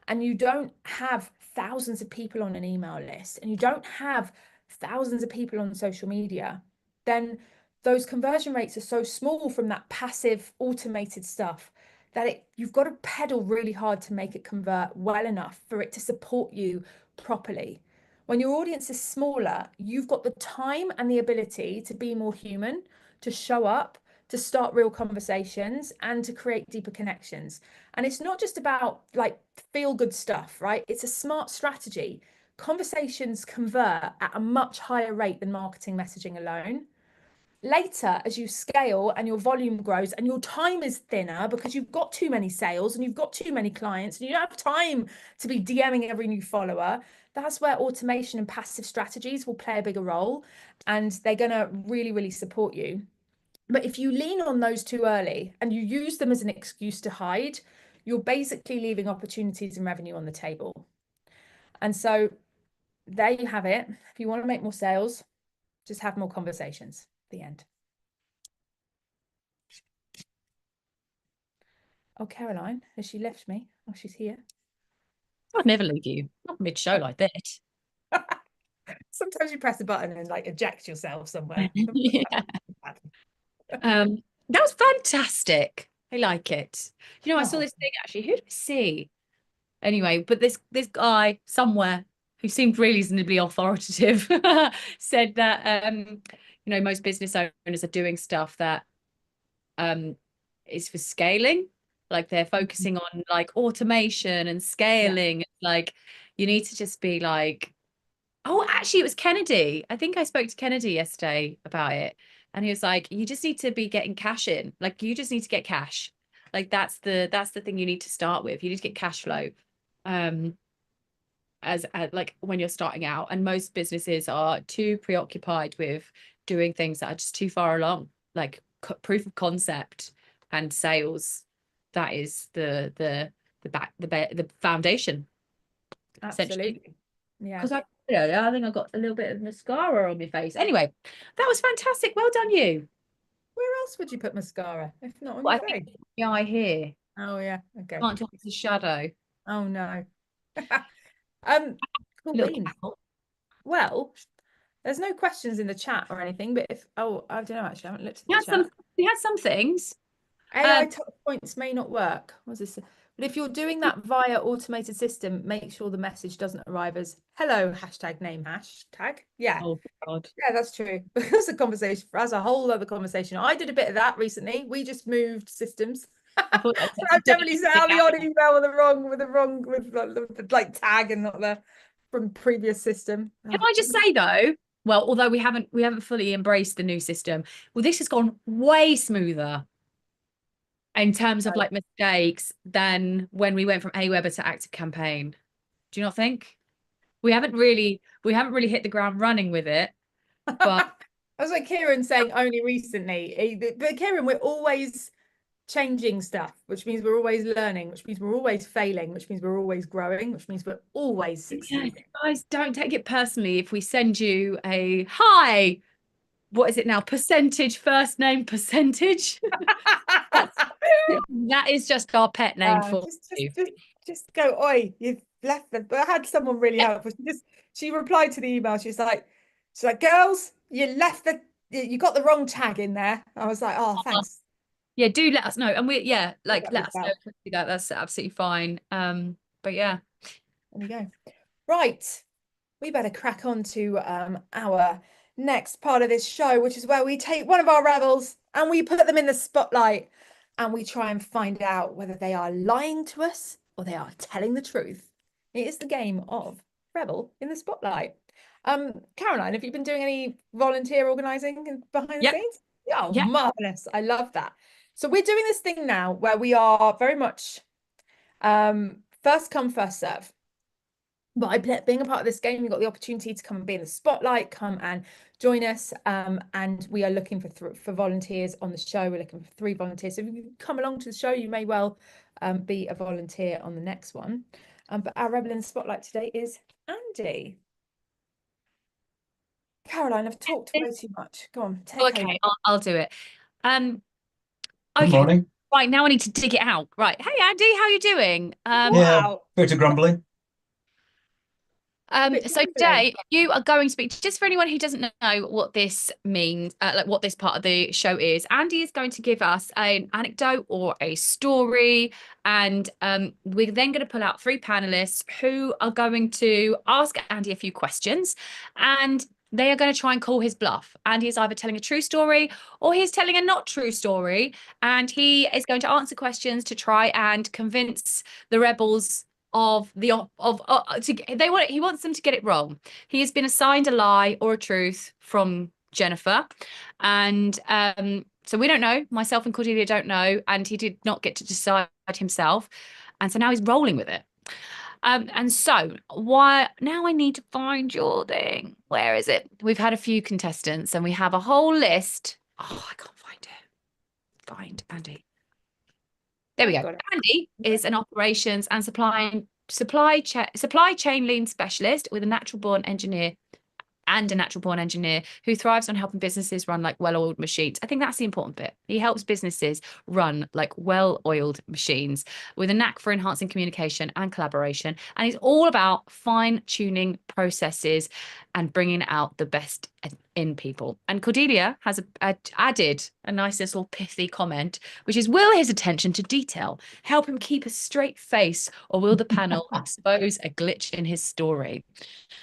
and you don't have thousands of people on an email list and you don't have thousands of people on social media, then those conversion rates are so small from that passive automated stuff that you've got to pedal really hard to make it convert well enough for it to support you properly. When your audience is smaller, you've got the time and the ability to be more human, to show up, to start real conversations, and to create deeper connections. And it's not just about like feel good stuff, right? It's a smart strategy. Conversations convert at a much higher rate than marketing messaging alone. Later, as you scale and your volume grows and your time is thinner because you've got too many sales and you've got too many clients and you don't have time to be DMing every new follower, that's where automation and passive strategies will play a bigger role, and they're going to really, really support you. But if you lean on those too early and you use them as an excuse to hide, you're basically leaving opportunities and revenue on the table. And so there you have it. If you want to make more sales, just have more conversations. The end. Oh, Caroline, has she left me? Oh, she's here. I'd never leave you, not mid-show like this. Sometimes you press a button and like eject yourself somewhere. Yeah. That was fantastic. I like it. You know, I saw Oh. this thing actually. Who did I see? Anyway, but this guy somewhere who seemed reasonably authoritative said that you know, most business owners are doing stuff that is for scaling. Like they're focusing on like automation and scaling. Like you need to just be like, oh, actually, it was Kennedy. I think I spoke to Kennedy yesterday about it. And he was like, you just need to be getting cash in. Like you just need to get cash. Like that's the thing you need to start with. You need to get cash flow. As like when you're starting out, and most businesses are too preoccupied with doing things that are just too far along, like proof of concept and sales. That is the foundation. Absolutely. Yeah. Because I think I got a little bit of mascara on my face. Anyway, that was fantastic. Well done, you. Where else would you put mascara if not on Well, I your think face? the eye here. Oh yeah, okay. Can't tell it's a shadow. Oh no. Cool Little beans. cowl. Well, there's no questions in the chat or anything, but if I don't know actually, I haven't looked at We the had some. chat. We had some things. AI touch points may not work. What's this? But if you're doing that via automated system, make sure the message doesn't arrive as hello #name hashtag. Yeah. Oh God. Yeah, that's true. That's a conversation for us, a whole other conversation. I did a bit of that recently. We just moved systems. I thought that I've definitely sent out the odd email with like tag and not the from previous system. Can I just say though? Well, although we haven't fully embraced the new system, well, this has gone way smoother in terms of like mistakes than when we went from Aweber to Active Campaign. Do you not think? We haven't really hit the ground running with it. But I was like Kieran saying only recently. But Kieran, we're always changing stuff, which means we're always learning, which means we're always failing, which means we're always growing, which means we're always succeeding. guys, don't take it personally if we send you a hi. What is it now? Percentage, first name percentage. That is just our pet name for you. Just go, oi, you've left them. But I had someone really helpful. She replied to the email. She's like, girls, you got the wrong tag in there. I was like, oh, thanks. Yeah, do let us know. And let us know out. if we do that. That's absolutely fine. But yeah. There we go. Right. We better crack on to our next part of this show, which is where we take one of our rebels and we put them in the spotlight and we try and find out whether they are lying to us or they are telling the truth. It is the game of Rebel in the Spotlight. Caroline, have you been doing any volunteer organising behind the scenes? Oh, marvellous. I love that. So we're doing this thing now where we are very much first come, first serve. By being a part of this game, you've got the opportunity to come and be in the spotlight, come and join us. And we are looking for volunteers on the show. We're looking for 3 volunteers. So if you come along to the show, you may well be a volunteer on the next one. But our Rebel in the Spotlight today is Andy. Caroline, I've talked way too much. Go on, take over. Okay, I'll do it. Good Okay. morning. Right, now I need to dig it out. Right. Hey, Andy, how are you doing? Yeah, Wow. bit of grumbling. So today you are going to speak, just for anyone who doesn't know what this means, like what this part of the show is. Andy is going to give us an anecdote or a story, and we're then going to pull out 3 panelists who are going to ask Andy a few questions, and they are going to try and call his bluff. Andy is either telling a true story or he's telling a not true story, and he is going to answer questions to try and convince the rebels he wants them to get it wrong. He has been assigned a lie or a truth from Jennifer, and so we don't know. Myself and Cordelia don't know, and he did not get to decide himself, and so now he's rolling with it. And so now I need to find your thing. Where is it? We've had a few contestants and we have a whole list. Oh, I can't find it. Find Andy. There we go. Andy is an operations and supply chain lean specialist with a natural born engineer who thrives on helping businesses run like well-oiled machines. I think that's the important bit. He helps businesses run like well-oiled machines with a knack for enhancing communication and collaboration. And he's all about fine-tuning processes and bringing out the best in people. And Cordelia has added a nice little pithy comment, which is, will his attention to detail help him keep a straight face, or will the panel expose a glitch in his story?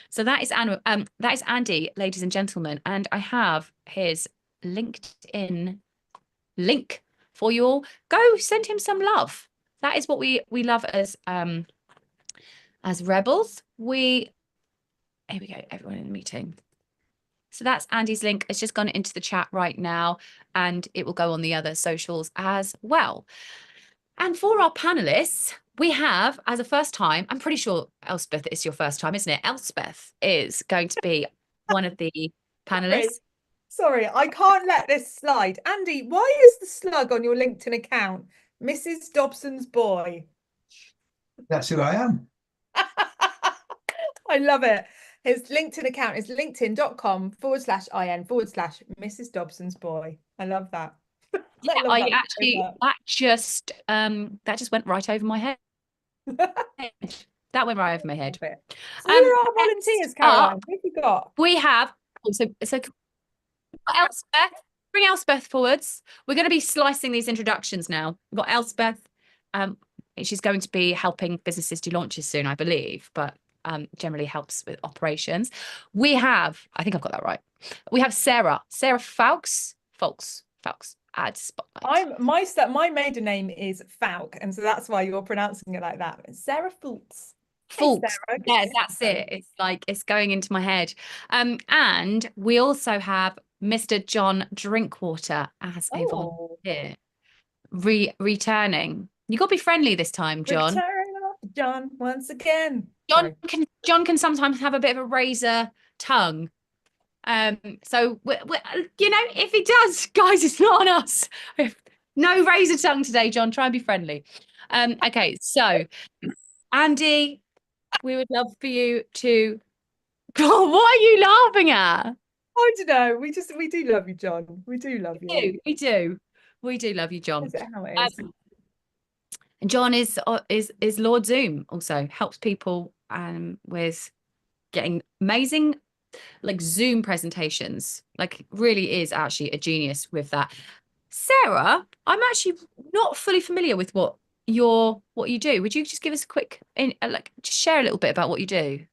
So that is Andy, ladies and gentlemen, and I have his LinkedIn link for you all. Go send him some love. That is what we love as rebels. Here we go, everyone in the meeting. So that's Andy's link. It's just gone into the chat right now, and it will go on the other socials as well. And for our panelists, we have, as a first time, I'm pretty sure Elspeth is your first time, isn't it? Elspeth is going to be one of the panelists. Sorry, I can't let this slide. Andy, why is the slug on your LinkedIn account Mrs. Dobson's boy? That's who I am. I love it. His LinkedIn account is linkedin.com/in/Mrs. Dobson's boy. I love that. I love I that actually so that just went right over my head. much. That went right over my head. Love it. So who are our Next volunteers, up, Caroline? Who have we got? we have so Elspeth. Bring Elspeth forwards. We're going to be slicing these introductions now. We've got Elspeth. She's going to be helping businesses do launches soon, I believe, but generally helps with operations. We have, I think I've got that right. We have Sarah Fawkes. Add spotlight. My maiden name is Falk, and so that's why you're pronouncing it like that. It's Sarah Fultz. Hey, Fawkes. Sarah, good Yeah, to that's see you. it. It's like it's going into my head. And we also have Mr. John Drinkwater as a Oh, volunteer. Returning. You got to be friendly this time, John. return of John once again. John Sorry. can sometimes have a bit of a razor tongue. So you know, if he does, guys, it's not on us. No razor tongue today, John. Try and be friendly. Okay, so Andy, we would love for you to. God, what are you laughing at? I don't know. We do love you, John. We do love you. We do love you, John. Is it how it is? And John is Lord Zoom, also helps people with getting amazing like Zoom presentations. Like really is actually a genius with that. Sarah, I'm actually not fully familiar with what you do. Would you just give us a quick just share a little bit about what you do?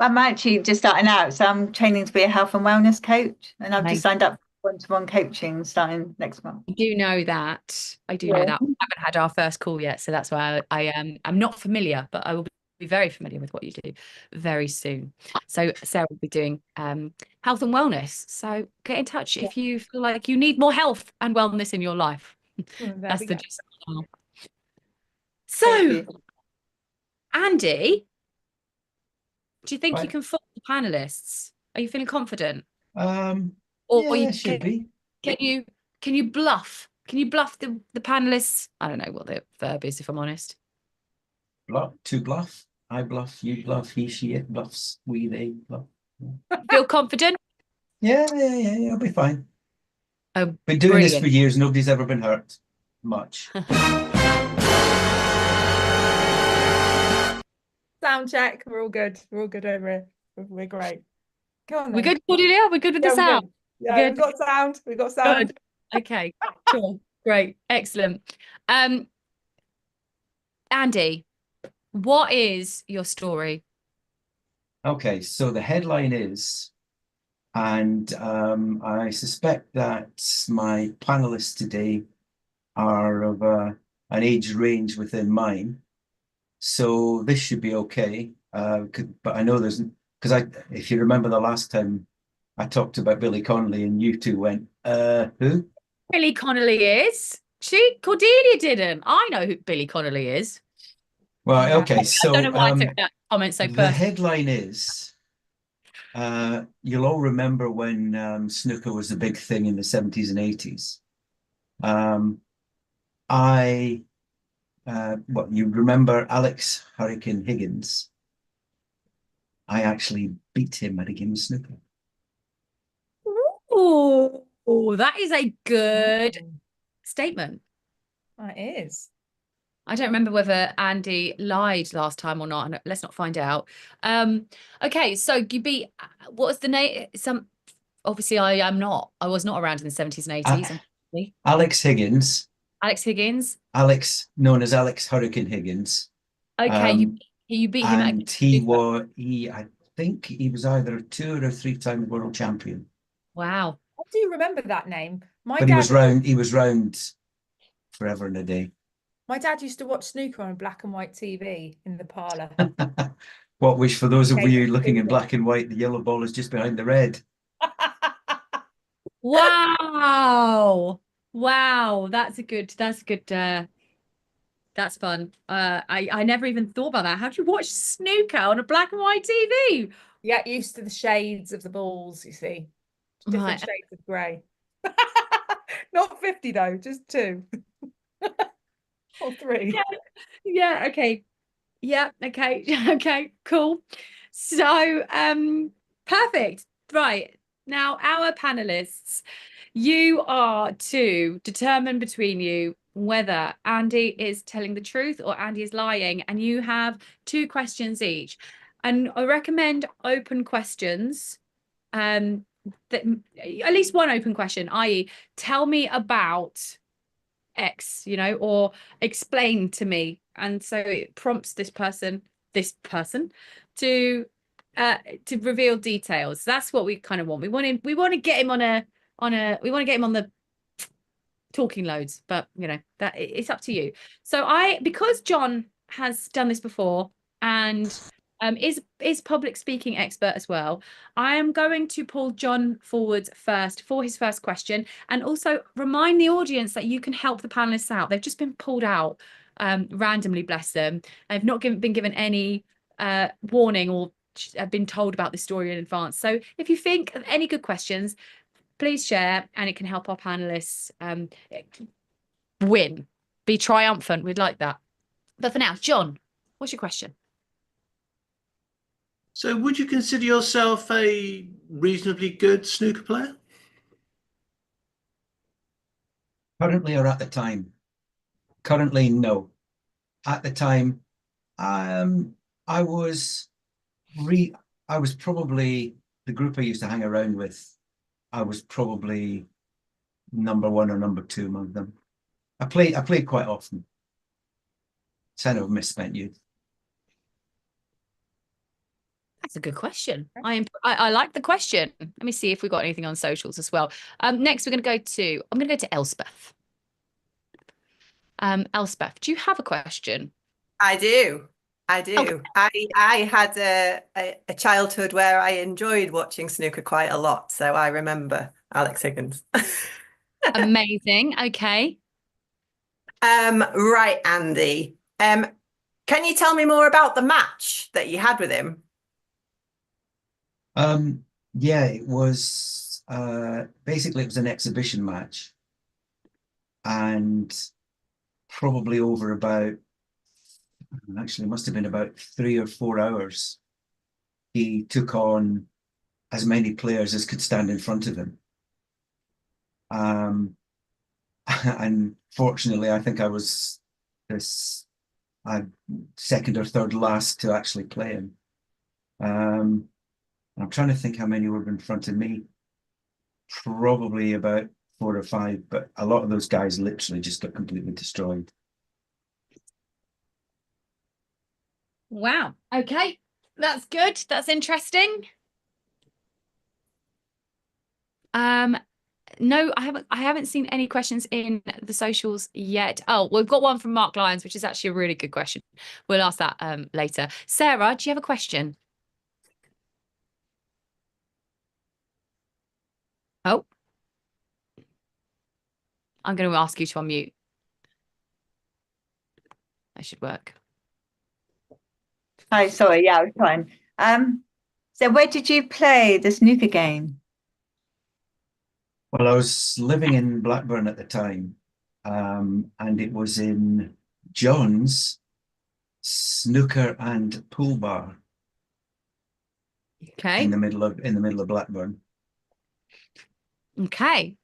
I'm actually just starting out, so I'm training to be a health and wellness coach, and I've Amazing. just signed up for one-to-one coaching starting next month. I do know that. I do know Yeah. that. We haven't had our first call yet, so that's why I'm not familiar, but I will be very familiar with what you do very soon. So Sarah will be doing health and wellness. So get in touch if you feel like you need more health and wellness in your life. There That's we the go. gist. Thank So you. Andy, do you think you Right. can fool the panelists? Are you feeling confident? Yeah, you should be. can you bluff? Can you bluff the panelists? I don't know what the verb is, if I'm honest. To bluff. I bluff, you bluff, he, she, it bluffs, we, they bluff. Feel confident? Yeah, I'll be fine. Oh, Been doing this brilliant. for years. Nobody's ever been hurt much. Sound check. We're all good. We're all good over here. We're great. Go on We're then. good, Cordelia? We're good with the Yeah, we're sound? good. Yeah, Good. we've got sound. We've got sound. Good. Okay, cool. Great. Excellent. Andy, what is your story? Okay, so the headline is, and I suspect that my panelists today are of an age range within mine. So this should be okay. But I know there's, because if you remember the last time I talked about Billy Connolly and you two went, who? Billy Connolly is. Cordelia didn't. I know who Billy Connolly is. Well, Yeah. okay, I so don't know why I took that comment so the personally. headline is, you'll all remember when snooker was a big thing in the 70s and 80s. You remember Alex Hurricane Higgins? I actually beat him at a game of snooker. Oh, that is a good statement. That is. I don't remember whether Andy lied last time or not. Let's not find out. Okay, so you beat. What was the name? Obviously, I was not around in the 70s and 80s. Alex Higgins. Alex Higgins. Alex, known as Alex Hurricane Higgins. Okay, you beat him and I think he was either a 2 or 3-time world champion. Wow. I do remember that name. But he was round forever and a day. My dad used to watch snooker on black and white TV in the parlour. Which for those of Okay, you looking in Google. black and white, the yellow ball is just behind the red. Wow. Wow. That's fun. I never even thought about that. How do you watch snooker on a black and white TV? Get used to the shades of the balls, you see. Different Right. shades of grey. Not 50 though, just 2. Or 3. Yeah, okay. Yeah, okay. Okay, cool. So, perfect. Right. Now, our panelists, You are to determine between you whether Andy is telling the truth or Andy is lying, and you have 2 questions each. And I recommend open questions. That at least one open question, i.e., tell me about X, you know, or explain to me. And so it prompts this person to reveal details. That's what we kind of want. We want to get him on the talking loads, but you know, that it's up to you. So because John has done this before and is public speaking expert as well, I am going to pull John forwards first for his first question, and also remind the audience that you can help the panelists out. They've just been pulled out randomly, bless them. They've not been given any warning or have been told about this story in advance. So if you think of any good questions, please share, and it can help our panelists win, be triumphant. We'd like that. But for now, John, what's your question? So would you consider yourself a reasonably good snooker player? Currently or at the time? Currently, no. At the time, I was probably the group I used to hang around with. I was probably number 1 or number 2 among them. I played quite often. Kind of misspent youth. That's a good question. I like the question. Let me see if we've got anything on socials as well. Next, I'm going to go to Elspeth. Elspeth, do you have a question? I do. Okay. I had a childhood where I enjoyed watching snooker quite a lot, so I remember Alex Higgins. Amazing. Okay. Right, Andy. Can you tell me more about the match that you had with him? Yeah, it was basically it was an exhibition match, and probably over about, actually it must have been about 3 or 4 hours. He took on as many players as could stand in front of him. And fortunately, I think I was second or third last to actually play him. I'm trying to think how many were in front of me. Probably about 4 or 5, but a lot of those guys literally just got completely destroyed. Wow. Okay. That's good. That's interesting. No, I haven't seen any questions in the socials yet. Oh, we've got one from Mark Lyons, which is actually a really good question. We'll ask that later. Sarah, do you have a question? Oh, I'm going to ask you to unmute. That should work. Hi, sorry, yeah, I was trying. So where did you play the snooker game? Well, I was living in Blackburn at the time, and it was in John's snooker and pool bar. Okay. In the middle of Blackburn. Okay.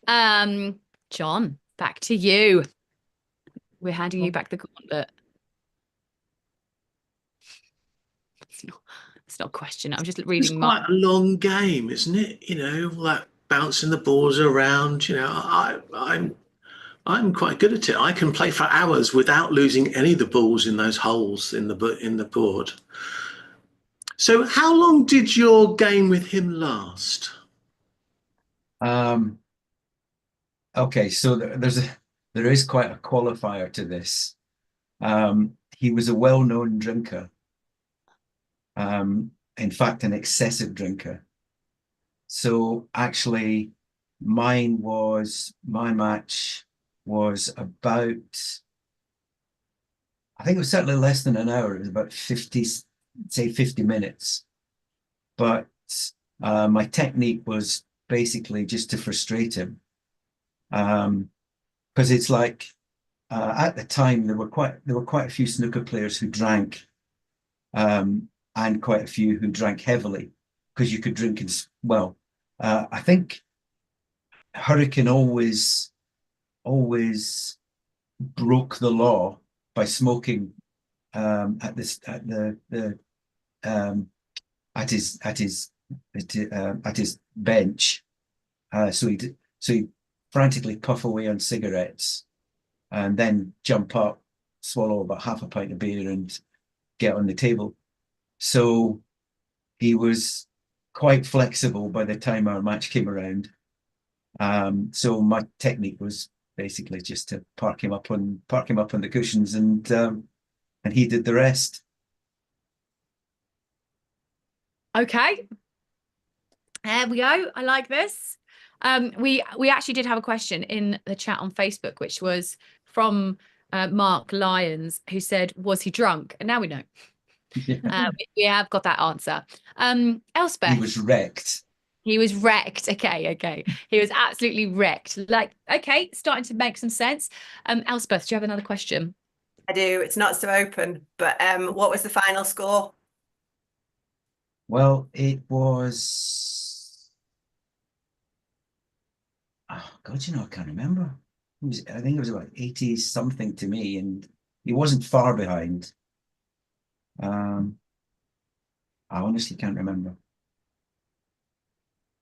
John, back to you. We're handing you back the gauntlet. It's not a question. I'm just reading. It's quite a long game, isn't it? You know, like bouncing the balls around. You know, I'm quite good at it. I can play for hours without losing any of the balls in those holes in the board. So, how long did your game with him last? Okay, so there is quite a qualifier to this. He was a well-known drinker. In fact, an excessive drinker. So actually, my match was about, I think it was certainly less than an hour. It was about 50 minutes. But my technique was basically just to frustrate him. Because it's like at the time there were quite a few snooker players who drank, and quite a few who drank heavily, because you could drink as well. I think Hurricane always broke the law by smoking at his bench. So he'd frantically puff away on cigarettes and then jump up, swallow about half a pint of beer and get on the table. So he was quite flexible by the time our match came around. So my technique was basically just to park him up on the cushions, and he did the rest. Okay. There we go. I like this. We actually did have a question in the chat on Facebook, which was from Mark Lyons, who said, was he drunk? And now we know. We have got that answer. Elspeth. He was wrecked. He was wrecked. Okay. He was absolutely wrecked. Like, okay, starting to make some sense. Elspeth, do you have another question? I do. It's not so open, but what was the final score? Well, it was, oh God, I can't remember. I think it was about 80 something to me, and he wasn't far behind. I honestly can't remember.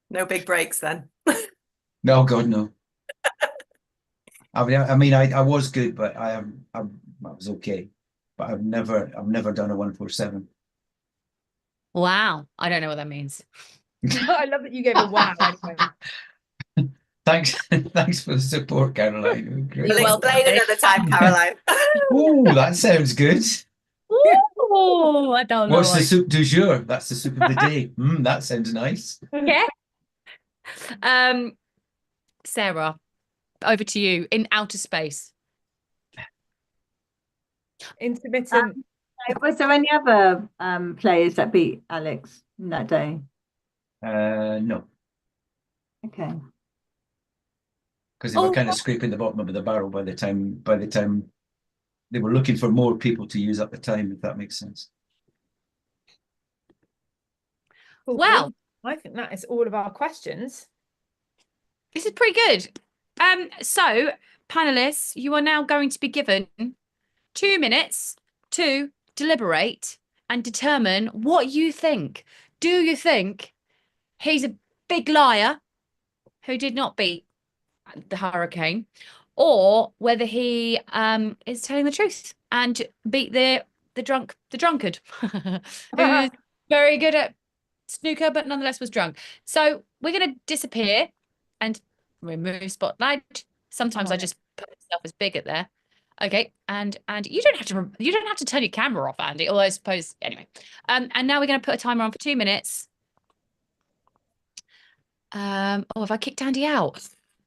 No big breaks then. No, God, no. I mean, I was good, but I was okay. But I've never done a 147. Wow. I don't know what that means. I love that you gave a wow anyway. Thanks for the support, Caroline. Great. We'll explain another time, Caroline. Oh, that sounds good. Oh, I don't know. What's the soup du jour? That's the soup of the day. That sounds nice. Yeah. Sarah, over to you in outer space. Intermittent. Was there any other players that beat Alex in that day? No, Okay. because they were kind of scraping the bottom of the barrel by the time they were looking for more people to use up the time, if that makes sense. Well, I think that is all of our questions. this is pretty good. So panelists, you are now going to be given 2 minutes to deliberate and determine what you think. Do you think he's a big liar who did not beat the Hurricane, or whether he is telling the truth and beat the drunkard who's very good at snooker but nonetheless was drunk? So we're going to disappear and remove spotlight. Sometimes I just put myself as big at there. Okay, and you don't have to turn your camera off, Andy, although I suppose anyway. And now we're going to put a timer on for 2 minutes. Oh, have I kicked Andy out?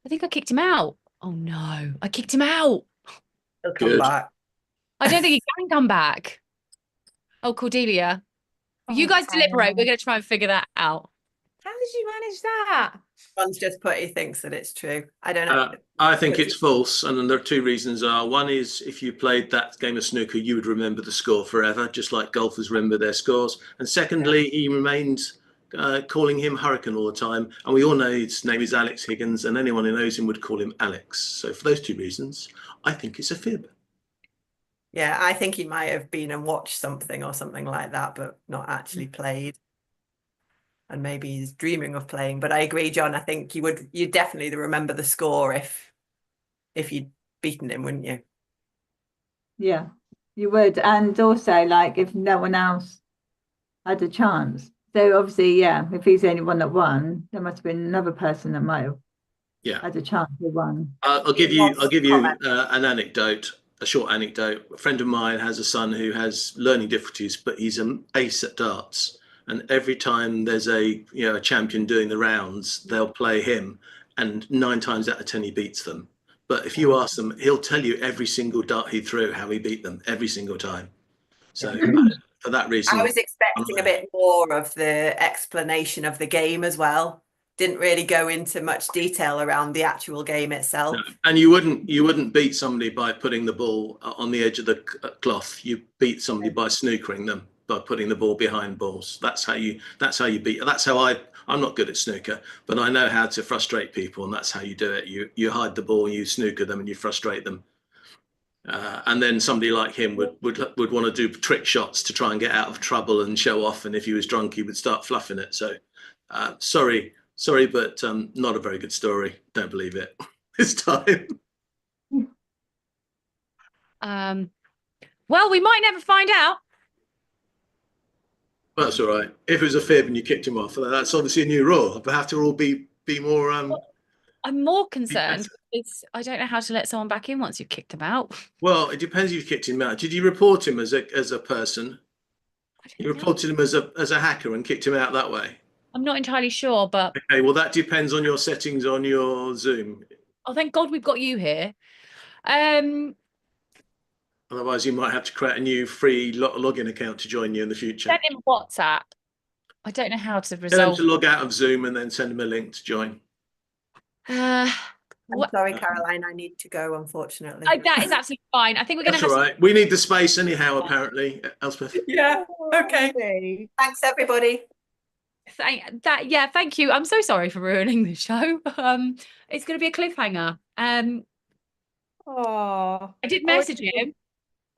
I think I kicked him out. Oh no, I kicked him out. He'll come Good. back. I don't think he can come back. Oh, Cordelia, you guys deliberate. We're going to try and figure that out. How did you manage that? Ron's just put he thinks that it's true. I don't know. I think it's false, and there are two reasons. One is, if you played that game of snooker, you would remember the score forever, just like golfers remember their scores. And secondly, he remains calling him Hurricane all the time, and we all know his name is Alex Higgins, and anyone who knows him would call him Alex. So for those two reasons, I think it's a fib. Yeah, I think he might have been and watched something or something like that, but not actually played. And maybe he's dreaming of playing. But I agree, John. I think you'd definitely remember the score if you'd beaten him, wouldn't you? Yeah, you would. And also, like, if no one else had a chance. So obviously, yeah, if he's the only one that won, there must have been another person that might have had a chance to win. I'll give you an anecdote, a short anecdote. A friend of mine has a son who has learning difficulties, but he's an ace at darts. And every time there's a champion doing the rounds, they'll play him, and 9 times out of 10 he beats them. But if you ask them, he'll tell you every single dart he threw how he beat them every single time. So for that reason, I was expecting a bit more of the explanation of the game as well. Didn't really go into much detail around the actual game itself. No. And you wouldn't beat somebody by putting the ball on the edge of the cloth. You beat somebody by snookering them, by putting the ball behind balls. That's how you beat. That's how I'm not good at snooker, but I know how to frustrate people, and that's how you do it. You hide the ball, you snooker them, and you frustrate them. And then somebody like him would want to do trick shots to try and get out of trouble and show off. And if he was drunk, he would start fluffing it. So sorry, but not a very good story. Don't believe it this time. Well, we might never find out. That's all right. If it was a fib and you kicked him off, that's obviously a new rule. But have to all be more. I'm more concerned because I don't know how to let someone back in once you've kicked them out. Well, it depends if you kicked him out. Did you report him as a person? You reported him as a hacker and kicked him out that way? I'm not entirely sure, but okay. Well, that depends on your settings on your Zoom. oh, thank God we've got you here. Otherwise, you might have to create a new free login account to join you in the future. Send him WhatsApp. I don't know how to Tell resolve. them to log out of Zoom and then send them a link to join. I'm sorry, Caroline, I need to go, unfortunately. That is absolutely fine. I think we're going to That's all right. We need the space anyhow, apparently, Elspeth. Yeah, okay. Thanks, everybody. Thank you. I'm so sorry for ruining the show. It's going to be a cliffhanger. I did message him.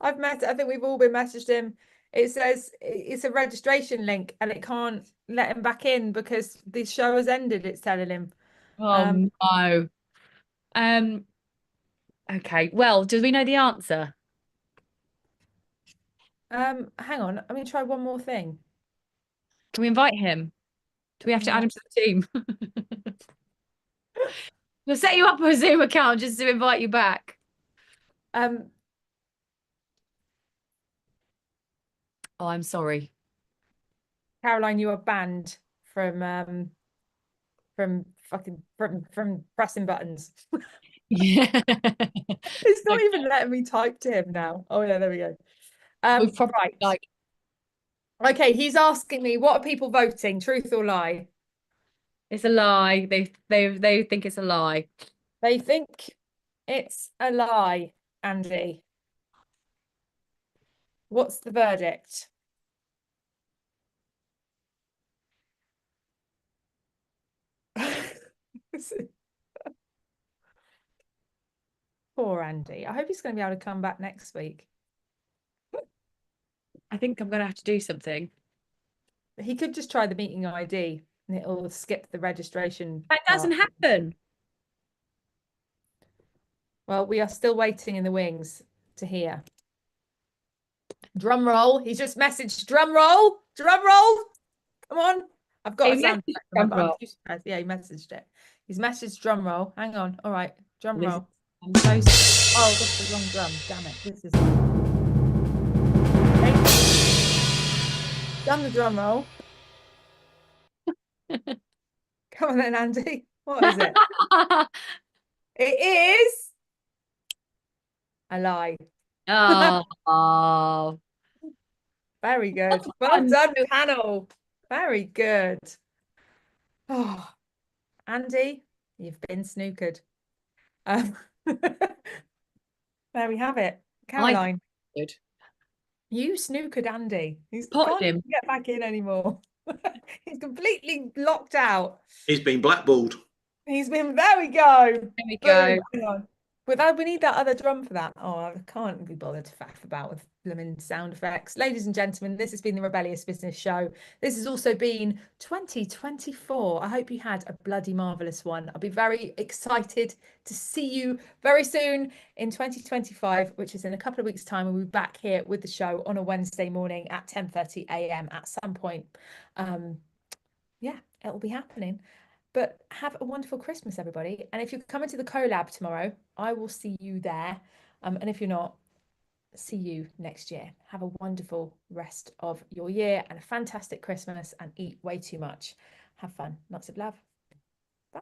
I think we've all been messaged him. It says it's a registration link and it can't let him back in because the show has ended, it's telling him. Oh no. Okay, well, do we know the answer? Hang on, let me try one more thing. Can we invite him? Do we have to add him to the team? We'll set you up a Zoom account just to invite you back. Oh, I'm sorry. Caroline, you are banned from pressing buttons. Yeah. It's not even letting me type to him now. Oh yeah, there we go. Right. Okay, he's asking me, what are people voting? Truth or lie? It's a lie. They think it's a lie. They think it's a lie, Andy. What's the verdict? Poor Andy. I hope he's going to be able to come back next week. I think I'm going to have to do something. He could just try the meeting ID and it'll skip the registration. That doesn't happen. Well, we are still waiting in the wings to hear. Drum roll. He's just messaged drum roll. Drum roll. Come on. I've got a sound effect on my phone. Yeah, he messaged it. He's messaged drum roll. Hang on. All right. Drum roll. I'm so sorry. Oh, that's the wrong drum. Damn it. This is done the drum roll. Come on then, Andy. What is it? It is a lie. Oh. Very good. Well done, panel. Very good. Oh, Andy, you've been snookered. There we have it. Caroline. Good. You snookered Andy. He's Potted can't him. get back in anymore. He's completely locked out. He's been blackballed. He's been, there we go. There we go. Hang on. Without, we need that other drum for that. Oh, I can't be bothered to faff about with blooming sound effects. Ladies and gentlemen, this has been the Rebellious Business Show. This has also been 2024. I hope you had a bloody marvellous one. I'll be very excited to see you very soon in 2025, which is in a couple of weeks' time. We'll be back here with the show on a Wednesday morning at 10:30 a.m. at some point. Yeah, it'll be happening. But have a wonderful Christmas, everybody. And if you're coming to the collab tomorrow, I will see you there. And if you're not, see you next year. Have a wonderful rest of your year and a fantastic Christmas, and eat way too much. Have fun. Lots of love. Bye.